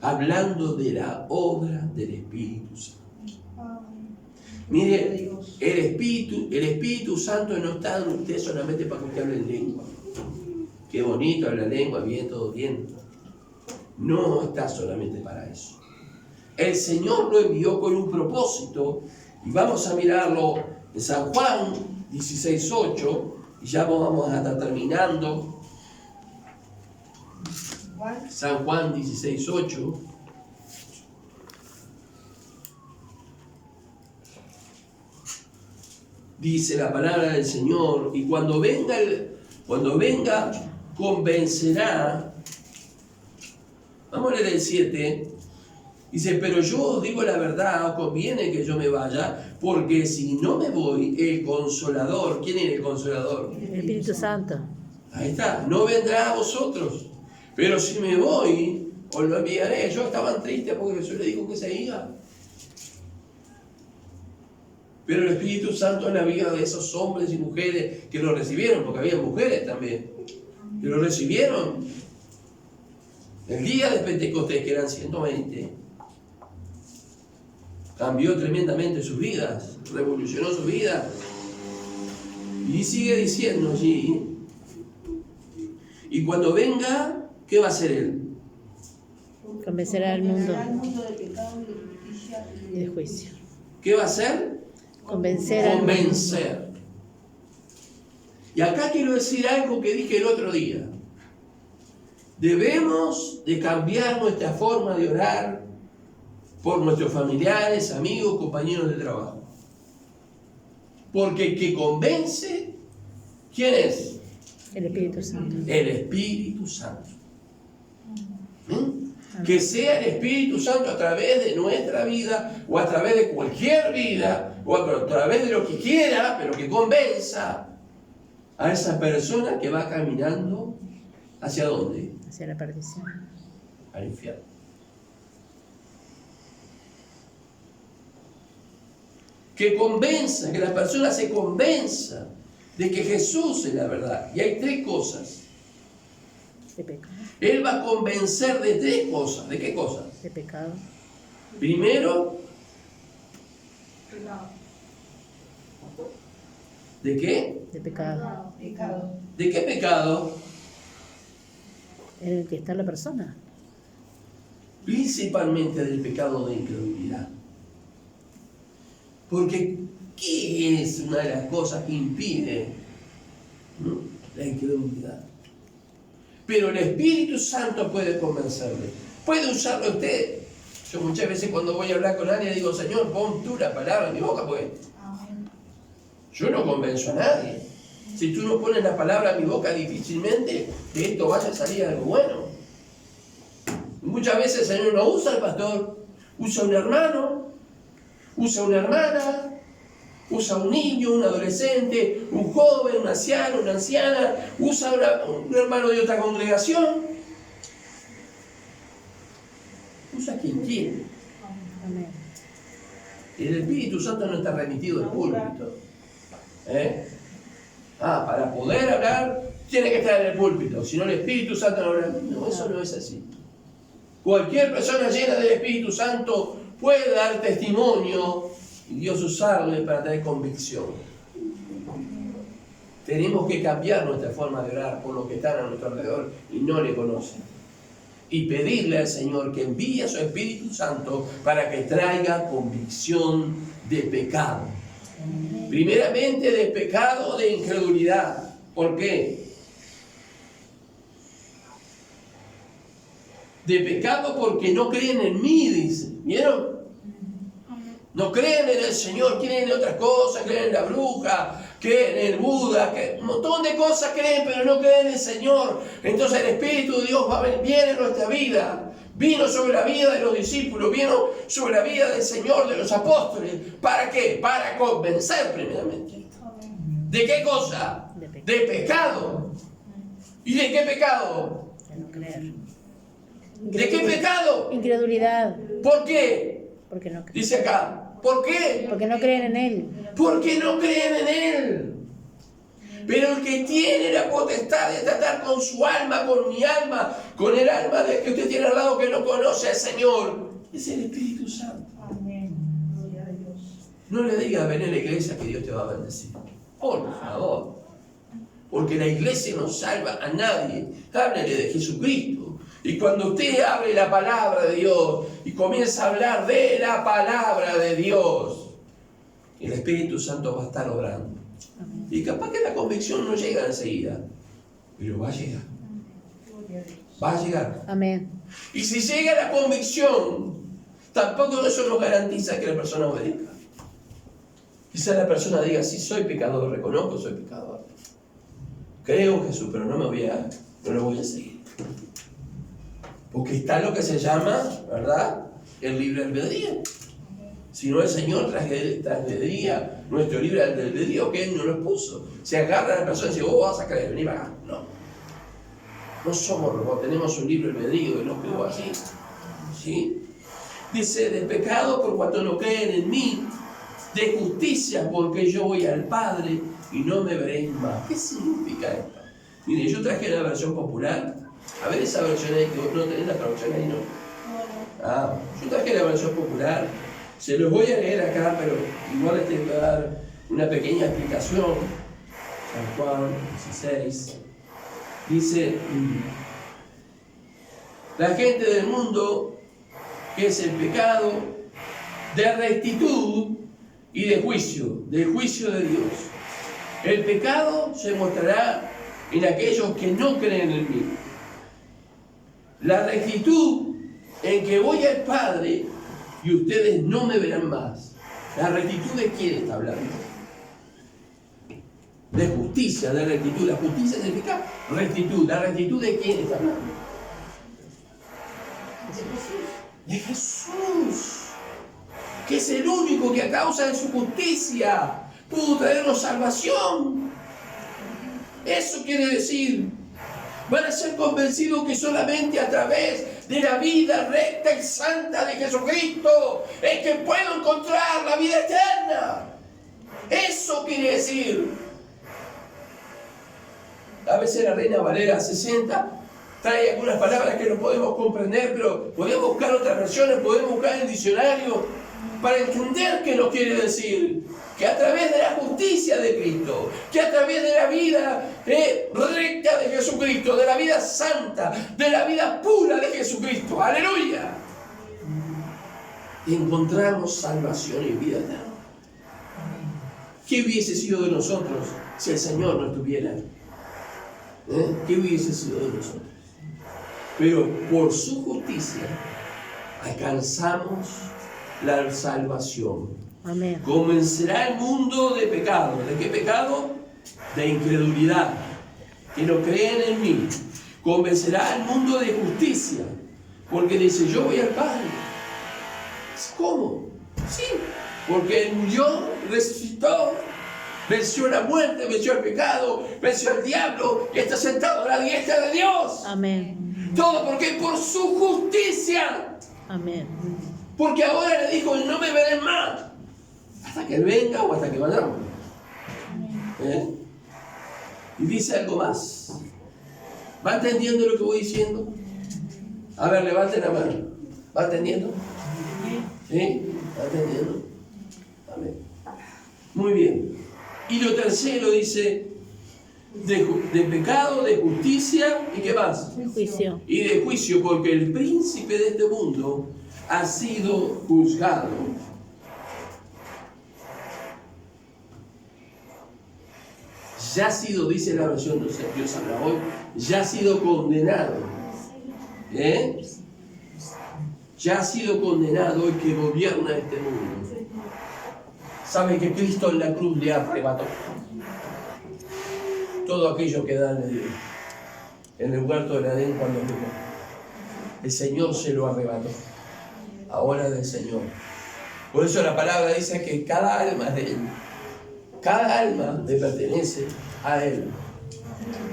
hablando de la obra del Espíritu Santo. Mire, el Espíritu Santo no está en usted solamente para que usted hable en lengua. Qué bonito habla lengua, bien, todo bien. No está solamente para eso. El Señor lo envió con un propósito, y vamos a mirarlo en San Juan 16:8, y ya vamos a estar terminando. San Juan 16:8. Dice la palabra del Señor, y cuando venga, convencerá. Vamos a leer el 7. Dice, pero yo os digo la verdad, os conviene que yo me vaya, porque si no me voy, el Consolador, ¿quién es el Consolador? El Espíritu Santo. Ahí está, no vendrá a vosotros. Pero si me voy, os lo enviaré. Ellos estaban tristes porque Jesús le dijo que se iba. Pero el Espíritu Santo en la vida de esos hombres y mujeres que lo recibieron, porque había mujeres también, que lo recibieron. El día de Pentecostés, que eran 120, cambió tremendamente sus vidas, revolucionó sus vidas. Y sigue diciendo allí, y cuando venga, ¿qué va a hacer él? Convencerá al mundo Convencerá al mundo del pecado y de justicia y de juicio. ¿Qué va a hacer? Convencer al mundo. Convencer. Y acá quiero decir algo que dije el otro día. Debemos de cambiar nuestra forma de orar por nuestros familiares, amigos, compañeros de trabajo. Porque el que convence, ¿quién es? El Espíritu Santo. El Espíritu Santo. Que sea el Espíritu Santo a través de nuestra vida, o a través de cualquier vida, o a través de lo que quiera, pero que convenza a esa persona que va caminando ¿hacia dónde? Hacia la perdición. Al infierno. Que convenza, que la persona se convenza de que Jesús es la verdad. Y hay tres cosas. De pecado. Él va a convencer de tres cosas. ¿De qué cosas? De pecado. Primero, ¿de qué? De pecado. pecado. ¿De qué pecado? En el que está la persona. Principalmente del pecado de incredulidad. Porque, ¿qué es una de las cosas que impide la incredulidad? Pero el Espíritu Santo puede convencerle. Puede usarlo usted. Yo muchas veces cuando voy a hablar con alguien digo, Señor, pon tú la palabra en mi boca, pues. Yo no convenzo a nadie. Si tú no pones la palabra en mi boca, difícilmente de esto vaya a salir algo bueno. Muchas veces el Señor no usa al pastor, usa a un hermano, usa a una hermana, usa a un niño, un adolescente, un joven, un anciano, una anciana, usa a un hermano de otra congregación. Usa a quien quiere. Amén. El Espíritu Santo no está remitido al púlpito. Para poder hablar, tiene que estar en el púlpito. Si no, el Espíritu Santo no habla. No, eso no es así. Cualquier persona llena del Espíritu Santo puede dar testimonio y Dios usarle para tener convicción. Tenemos que cambiar nuestra forma de orar por los que están a nuestro alrededor y no le conocen. Y pedirle al Señor que envíe a su Espíritu Santo para que traiga convicción de pecado. Primeramente de pecado de incredulidad. ¿Por qué? De pecado porque no creen en mí, dice. ¿Vieron? No creen en el Señor, creen en otras cosas, creen en la bruja, creen en el Buda, un montón de cosas creen, pero no creen en el Señor. Entonces el Espíritu de Dios viene en nuestra vida. Vino sobre la vida de los discípulos, vino sobre la vida del Señor, de los apóstoles. ¿Para qué? Para convencer primeramente. ¿De qué cosa? De pecado. ¿Y de qué pecado? De no creer. ¿De qué pecado? Incredulidad. ¿Por qué? Porque no creen. Dice acá. ¿Por qué? Porque no creen en Él. Porque no creen en Él. Pero el que tiene la potestad de tratar con su alma, con mi alma, con el alma de que usted tiene al lado que no conoce al Señor, es el Espíritu Santo. Amén. Gloria a Dios. No le diga ven a la iglesia que Dios te va a bendecir. Por favor. Porque la iglesia no salva a nadie. Háblele de Jesucristo. Y cuando usted abre la palabra de Dios y comienza a hablar de la palabra de Dios, el Espíritu Santo va a estar obrando. Y capaz que la convicción no llega enseguida, pero va a llegar. Va a llegar. Amén. Y si llega la convicción, tampoco eso nos garantiza que la persona obedezca. Quizá la persona diga, sí, soy pecador, reconozco que soy pecador. Creo en Jesús, pero no lo voy a seguir. Porque está lo que se llama, ¿verdad?, el libre albedrío. Si no, el Señor transgrediría nuestro libre albedrío que Él no nos puso. Se agarra a la persona y dice, vos vas a creer, vení para acá. No. No somos robots, tenemos un libre albedrío y nos quedó así. ¿Sí? Dice, de pecado por cuanto no creen en mí, de justicia porque yo voy al Padre y no me veréis más. ¿Qué significa esto? Mire, yo traje la versión popular. A ver esa versión ahí, que vos no tenés la traducción ahí, ¿no? Yo traje la versión popular. Se los voy a leer acá, pero igual les tengo que dar una pequeña explicación. San Juan 16. Dice, la gente del mundo, que es el pecado de rectitud y de juicio, del juicio de Dios. El pecado se mostrará en aquellos que no creen en mí. La rectitud en que voy al Padre y ustedes no me verán más. ¿La rectitud de quién está hablando? De justicia, de rectitud. La justicia significa rectitud. ¿La rectitud de quién está hablando? De Jesús, que es el único que a causa de su justicia pudo traernos salvación. Eso quiere decir, van a ser convencidos que solamente a través de la vida recta y santa de Jesucristo es que puedo encontrar la vida eterna. Eso quiere decir. A veces la Reina Valera 60 trae algunas palabras que no podemos comprender, pero podemos buscar otras versiones, podemos buscar en el diccionario para entender qué nos quiere decir. Que a través de la justicia de Cristo, que a través de la vida recta de Jesucristo, de la vida santa, de la vida pura de Jesucristo, aleluya, encontramos salvación y vida eterna. ¿Qué hubiese sido de nosotros si el Señor no estuviera? ¿Qué hubiese sido de nosotros? Pero por su justicia alcanzamos la salvación. Amén. Convencerá el mundo de pecado. ¿De qué pecado? De incredulidad. Que no creen en mí. Convencerá al mundo de justicia. Porque dice, yo voy al Padre. ¿Cómo? Sí. Porque Él murió, resucitó, venció la muerte, venció el pecado, venció el diablo y está sentado a la diestra de Dios. Amén. Todo porque por su justicia. Amén. Porque ahora le dijo, no me verán más. hasta que Él venga o hasta que vayamos. Y dice algo más. ¿Va entendiendo lo que voy diciendo? A ver, levanten la mano. ¿Va entendiendo? ¿Sí? ¿Va entendiendo? Amén. Muy bien. Y lo tercero dice, de pecado, de justicia, ¿y qué más? Juicio. Y de juicio, porque el príncipe de este mundo ha sido juzgado. Ya ha sido, dice la versión, no sé, Dios habla hoy, ya ha sido condenado. Ya ha sido condenado el que gobierna este mundo. ¿Sabe que Cristo en la cruz le arrebató todo aquello que da en el huerto del Edén cuando pecó? El Señor se lo arrebató. Ahora es del Señor. Por eso la palabra dice que cada alma es de Él. Cada alma le pertenece a Él.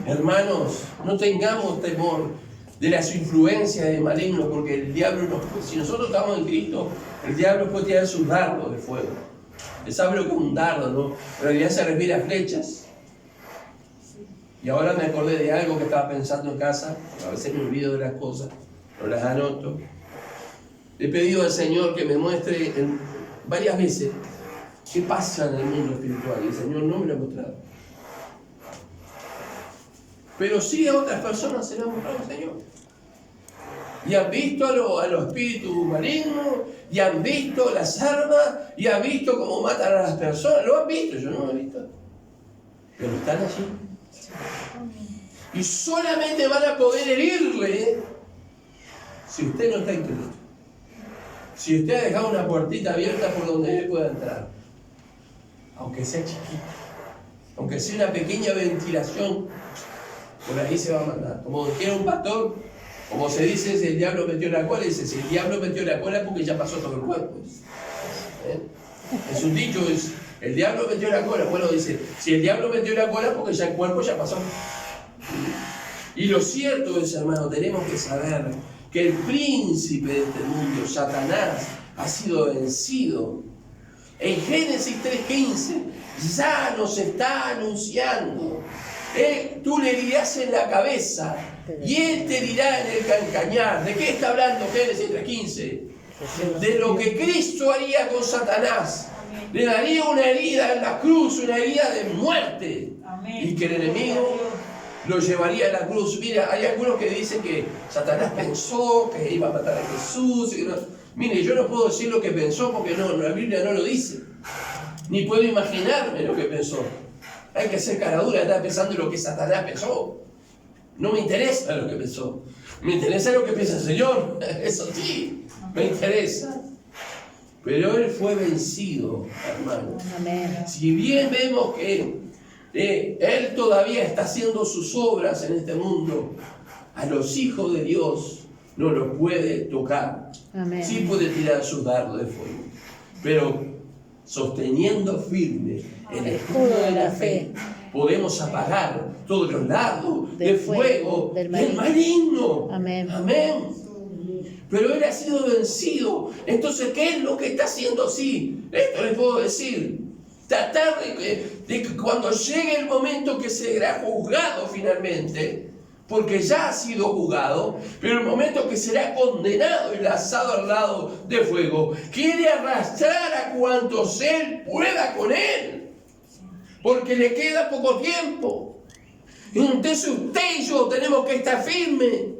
Hermanos, no tengamos temor de las influencias de maligno, porque el diablo, si nosotros estamos en Cristo, el diablo puede tirar sus dardos de fuego. Él sabe lo que es un dardo, ¿no? En realidad se refiere a flechas. Y ahora me acordé de algo que estaba pensando en casa, a veces me olvido de las cosas, no las anoto. Le he pedido al Señor que me muestre varias veces qué pasa en el mundo espiritual, y el Señor no me lo ha mostrado. Pero sí a otras personas se lo ha mostrado el Señor. Y han visto a los espíritus malignos, y han visto las armas, y han visto cómo matan a las personas. Lo han visto, yo no lo he visto. Pero están allí. Y solamente van a poder herirle si usted no está en Cristo. Si usted ha dejado una puertita abierta por donde él pueda entrar. Aunque sea chiquita. Aunque sea una pequeña ventilación, por ahí se va a mandar. Como dijera un pastor, como se dice, si el diablo metió la cola, dice, si el diablo metió la cola porque ya pasó todo el cuerpo. Es un dicho, es, el diablo metió la cola. Bueno, dice, si el diablo metió la cola porque ya el cuerpo ya pasó. Y lo cierto es, hermano, tenemos que saber que el príncipe de este mundo, Satanás, ha sido vencido. En Génesis 3:15 ya nos está anunciando. Tú le dirás en la cabeza y él te dirá en el calcañar. ¿De qué está hablando Génesis 3:15? De lo que Cristo haría con Satanás. Le daría una herida en la cruz, una herida de muerte. Y que el enemigo lo llevaría a la cruz. Mira, hay algunos que dicen que Satanás pensó que iba a matar a Jesús. Mire, yo no puedo decir lo que pensó porque no, la Biblia no lo dice. Ni puedo imaginarme lo que pensó. Hay que ser cara dura, estar pensando en lo que Satanás pensó. No me interesa lo que pensó. Me interesa lo que piensa el Señor. Eso sí, me interesa. Pero Él fue vencido, hermano. Amén. Si bien vemos que Él todavía está haciendo sus obras en este mundo, a los hijos de Dios no los puede tocar. Amén. Sí puede tirar sus dardos de fuego, pero sosteniendo firme el escudo de la fe, podemos apagar todos los dardos de fuego del maligno. Amén. Amén. Pero Él ha sido vencido. Entonces, ¿qué es lo que está haciendo así? Esto les puedo decir. Tratar de que cuando llegue el momento que será juzgado finalmente, porque ya ha sido juzgado, pero el momento que será condenado y lanzado al lado de fuego, quiere arrastrar a cuantos Él pueda con Él, porque le queda poco tiempo. Entonces usted y yo tenemos que estar firmes.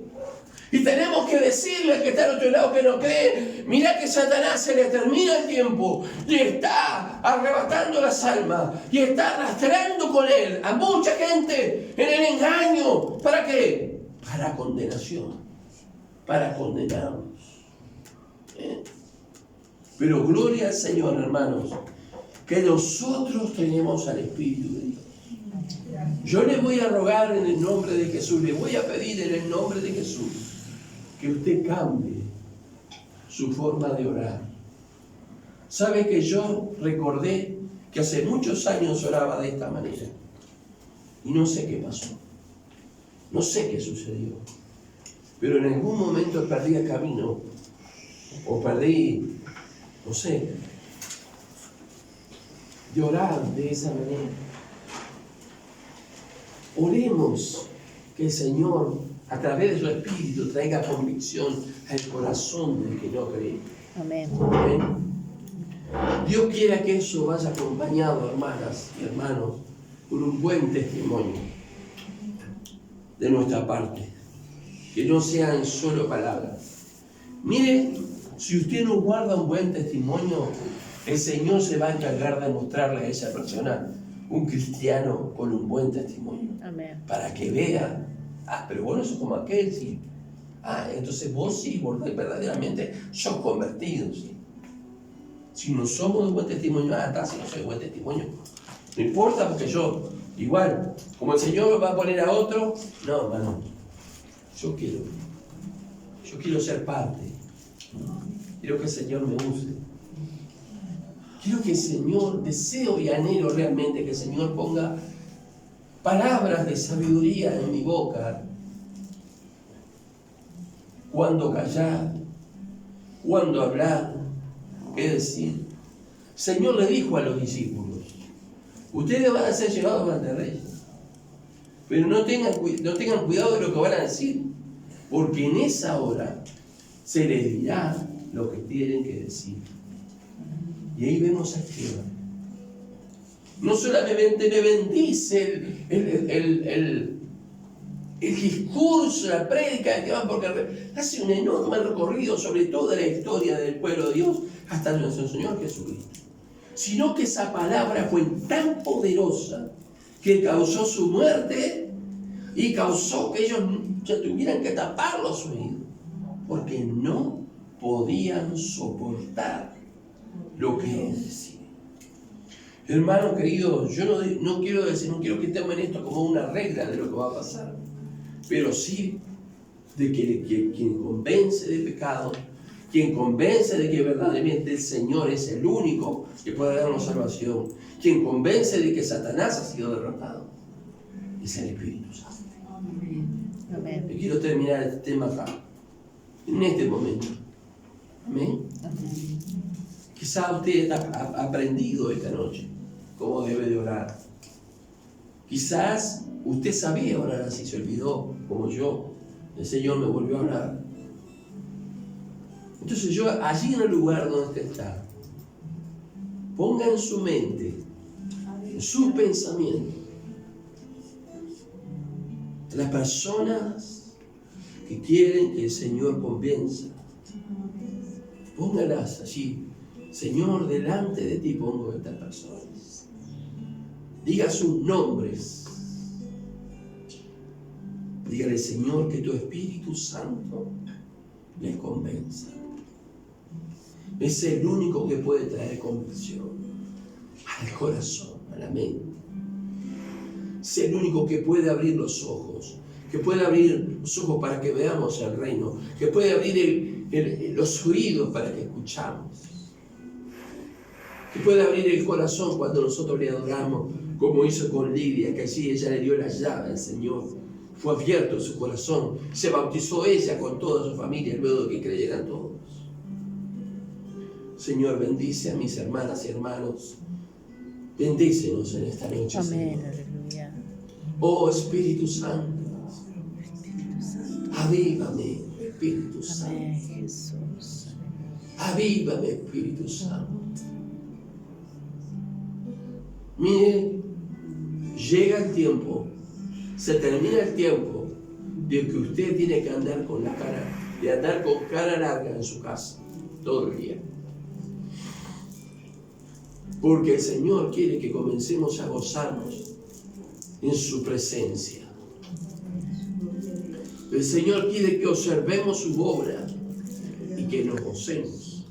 Y tenemos que decirle al que está al otro lado que no cree, mira que Satanás se le termina el tiempo y está arrebatando las almas y está arrastrando con él a mucha gente en el engaño. ¿Para qué? Para condenación, para condenarnos. Pero gloria al Señor, hermanos, que nosotros tenemos al Espíritu de Dios. Yo le voy a rogar en el nombre de Jesús, le voy a pedir en el nombre de Jesús, que usted cambie su forma de orar. ¿Sabe que yo recordé que hace muchos años oraba de esta manera? Y no sé qué pasó. No sé qué sucedió. Pero en algún momento perdí el camino. O perdí, no sé. de orar de esa manera. Oremos que el Señor, a través de su Espíritu, traiga convicción al corazón del que no cree. Amén. Amén. Dios quiera que eso vaya acompañado, hermanas y hermanos, por un buen testimonio de nuestra parte. Que no sean solo palabras. Mire, si usted no guarda un buen testimonio, el Señor se va a encargar de mostrarle a esa persona un cristiano con un buen testimonio. Amén. Para que vea, pero vos no sos como aquel, sí. Entonces vos sí, vos verdaderamente sos convertido, sí. Si no somos de buen testimonio, si no soy de buen testimonio, no importa, porque yo, igual, como el Señor va a poner a otro, no, hermano, yo quiero ser parte. Quiero que el Señor me use. Quiero que el Señor, deseo y anhelo realmente que el Señor ponga palabras de sabiduría en mi boca. Cuándo callar, cuándo hablar, qué decir. El Señor le dijo a los discípulos: ustedes van a ser llevados ante reyes, pero no tengan cuidado de lo que van a decir, porque en esa hora se les dirá lo que tienen que decir. Y ahí vemos a Esteban. No solamente le bendice el discurso, la prédica de Esteban, porque hace un enorme recorrido sobre toda la historia del pueblo de Dios hasta nuestro Señor Jesucristo. Sino que esa palabra fue tan poderosa que causó su muerte y causó que ellos ya tuvieran que tapar los oídos, porque no podían soportar lo que él decía. Hermano querido, yo no quiero que tomen esto como una regla de lo que va a pasar, pero sí de que quien convence de pecado, quien convence de que verdaderamente el Señor es el único que puede darnos salvación, quien convence de que Satanás ha sido derrotado, es el Espíritu Santo. Amén. Yo quiero terminar este tema acá, en este momento. Amén. Quizá usted ha aprendido esta noche cómo debe de orar. Quizás usted sabía orar así, se olvidó, como yo. El Señor me volvió a hablar. Entonces yo, allí en el lugar donde usted está, ponga en su mente, en su pensamiento, las personas que quieren que el Señor convenza. Póngalas allí. Señor, delante de ti pongo estas personas. Diga sus nombres. Dígale, Señor, que tu Espíritu Santo les convenza. Es el único que puede traer convicción al corazón, a la mente. Es el único que puede abrir los ojos, que puede abrir los ojos para que veamos el reino, que puede abrir los oídos para que escuchamos, que puede abrir el corazón cuando nosotros le adoramos, como hizo con Lidia, que allí ella le dio la llave al Señor. Fue abierto su corazón, se bautizó ella con toda su familia luego de que creyeran todos. Señor, bendice a mis hermanas y hermanos. Bendícenos en esta noche, Amén. Señor. Aleluya. Oh Espíritu Santo, avívame, Espíritu Santo. Amén, Jesús. Avívame, Espíritu Santo. Mire, llega el tiempo, se termina el tiempo de que usted tiene que andar con cara larga en su casa todo el día. Porque el Señor quiere que comencemos a gozarnos en su presencia. El Señor quiere que observemos su obra y que nos gocemos.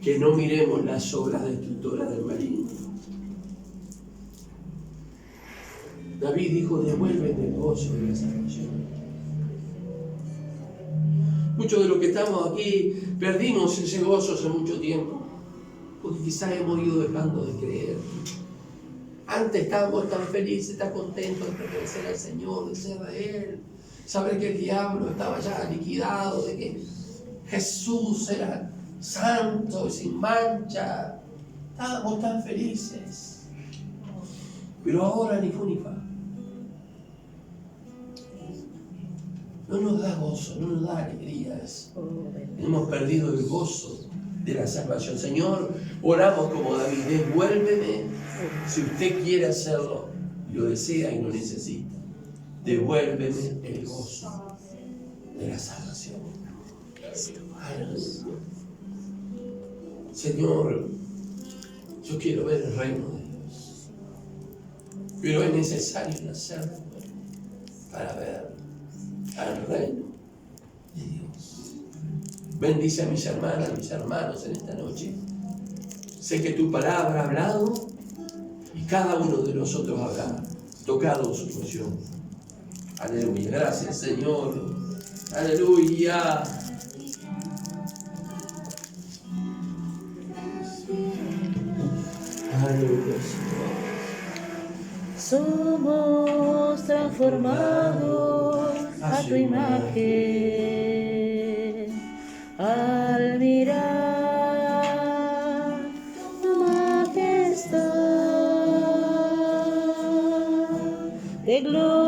Que no miremos las obras destructoras del maligno. David dijo, devuélveme el gozo de la salvación. Muchos de los que estamos aquí perdimos ese gozo hace mucho tiempo, porque quizás hemos ido dejando de creer. Antes estábamos tan felices, tan contentos de pertenecer al Señor, de ser de Él, saber que el diablo estaba ya liquidado, de que Jesús era santo y sin mancha. Estábamos tan felices. Pero ahora ni fu ni fa. No nos da gozo, no nos da alegrías. Hemos perdido el gozo de la salvación. Señor, oramos como David, devuélveme, si usted quiere hacerlo, lo desea y lo necesita. Devuélveme el gozo de la salvación. Aleluya. Señor, yo quiero ver el reino de Dios, pero es necesario nacer de nuevo para ver al reino de Dios. Bendice a mis hermanas, mis hermanos en esta noche. Sé que tu palabra ha hablado y cada uno de nosotros habrá tocado su función. Aleluya. Gracias, Señor. Aleluya. Aleluya, Señor. Somos transformados a tu imagen al mirar tu majestad de gloria.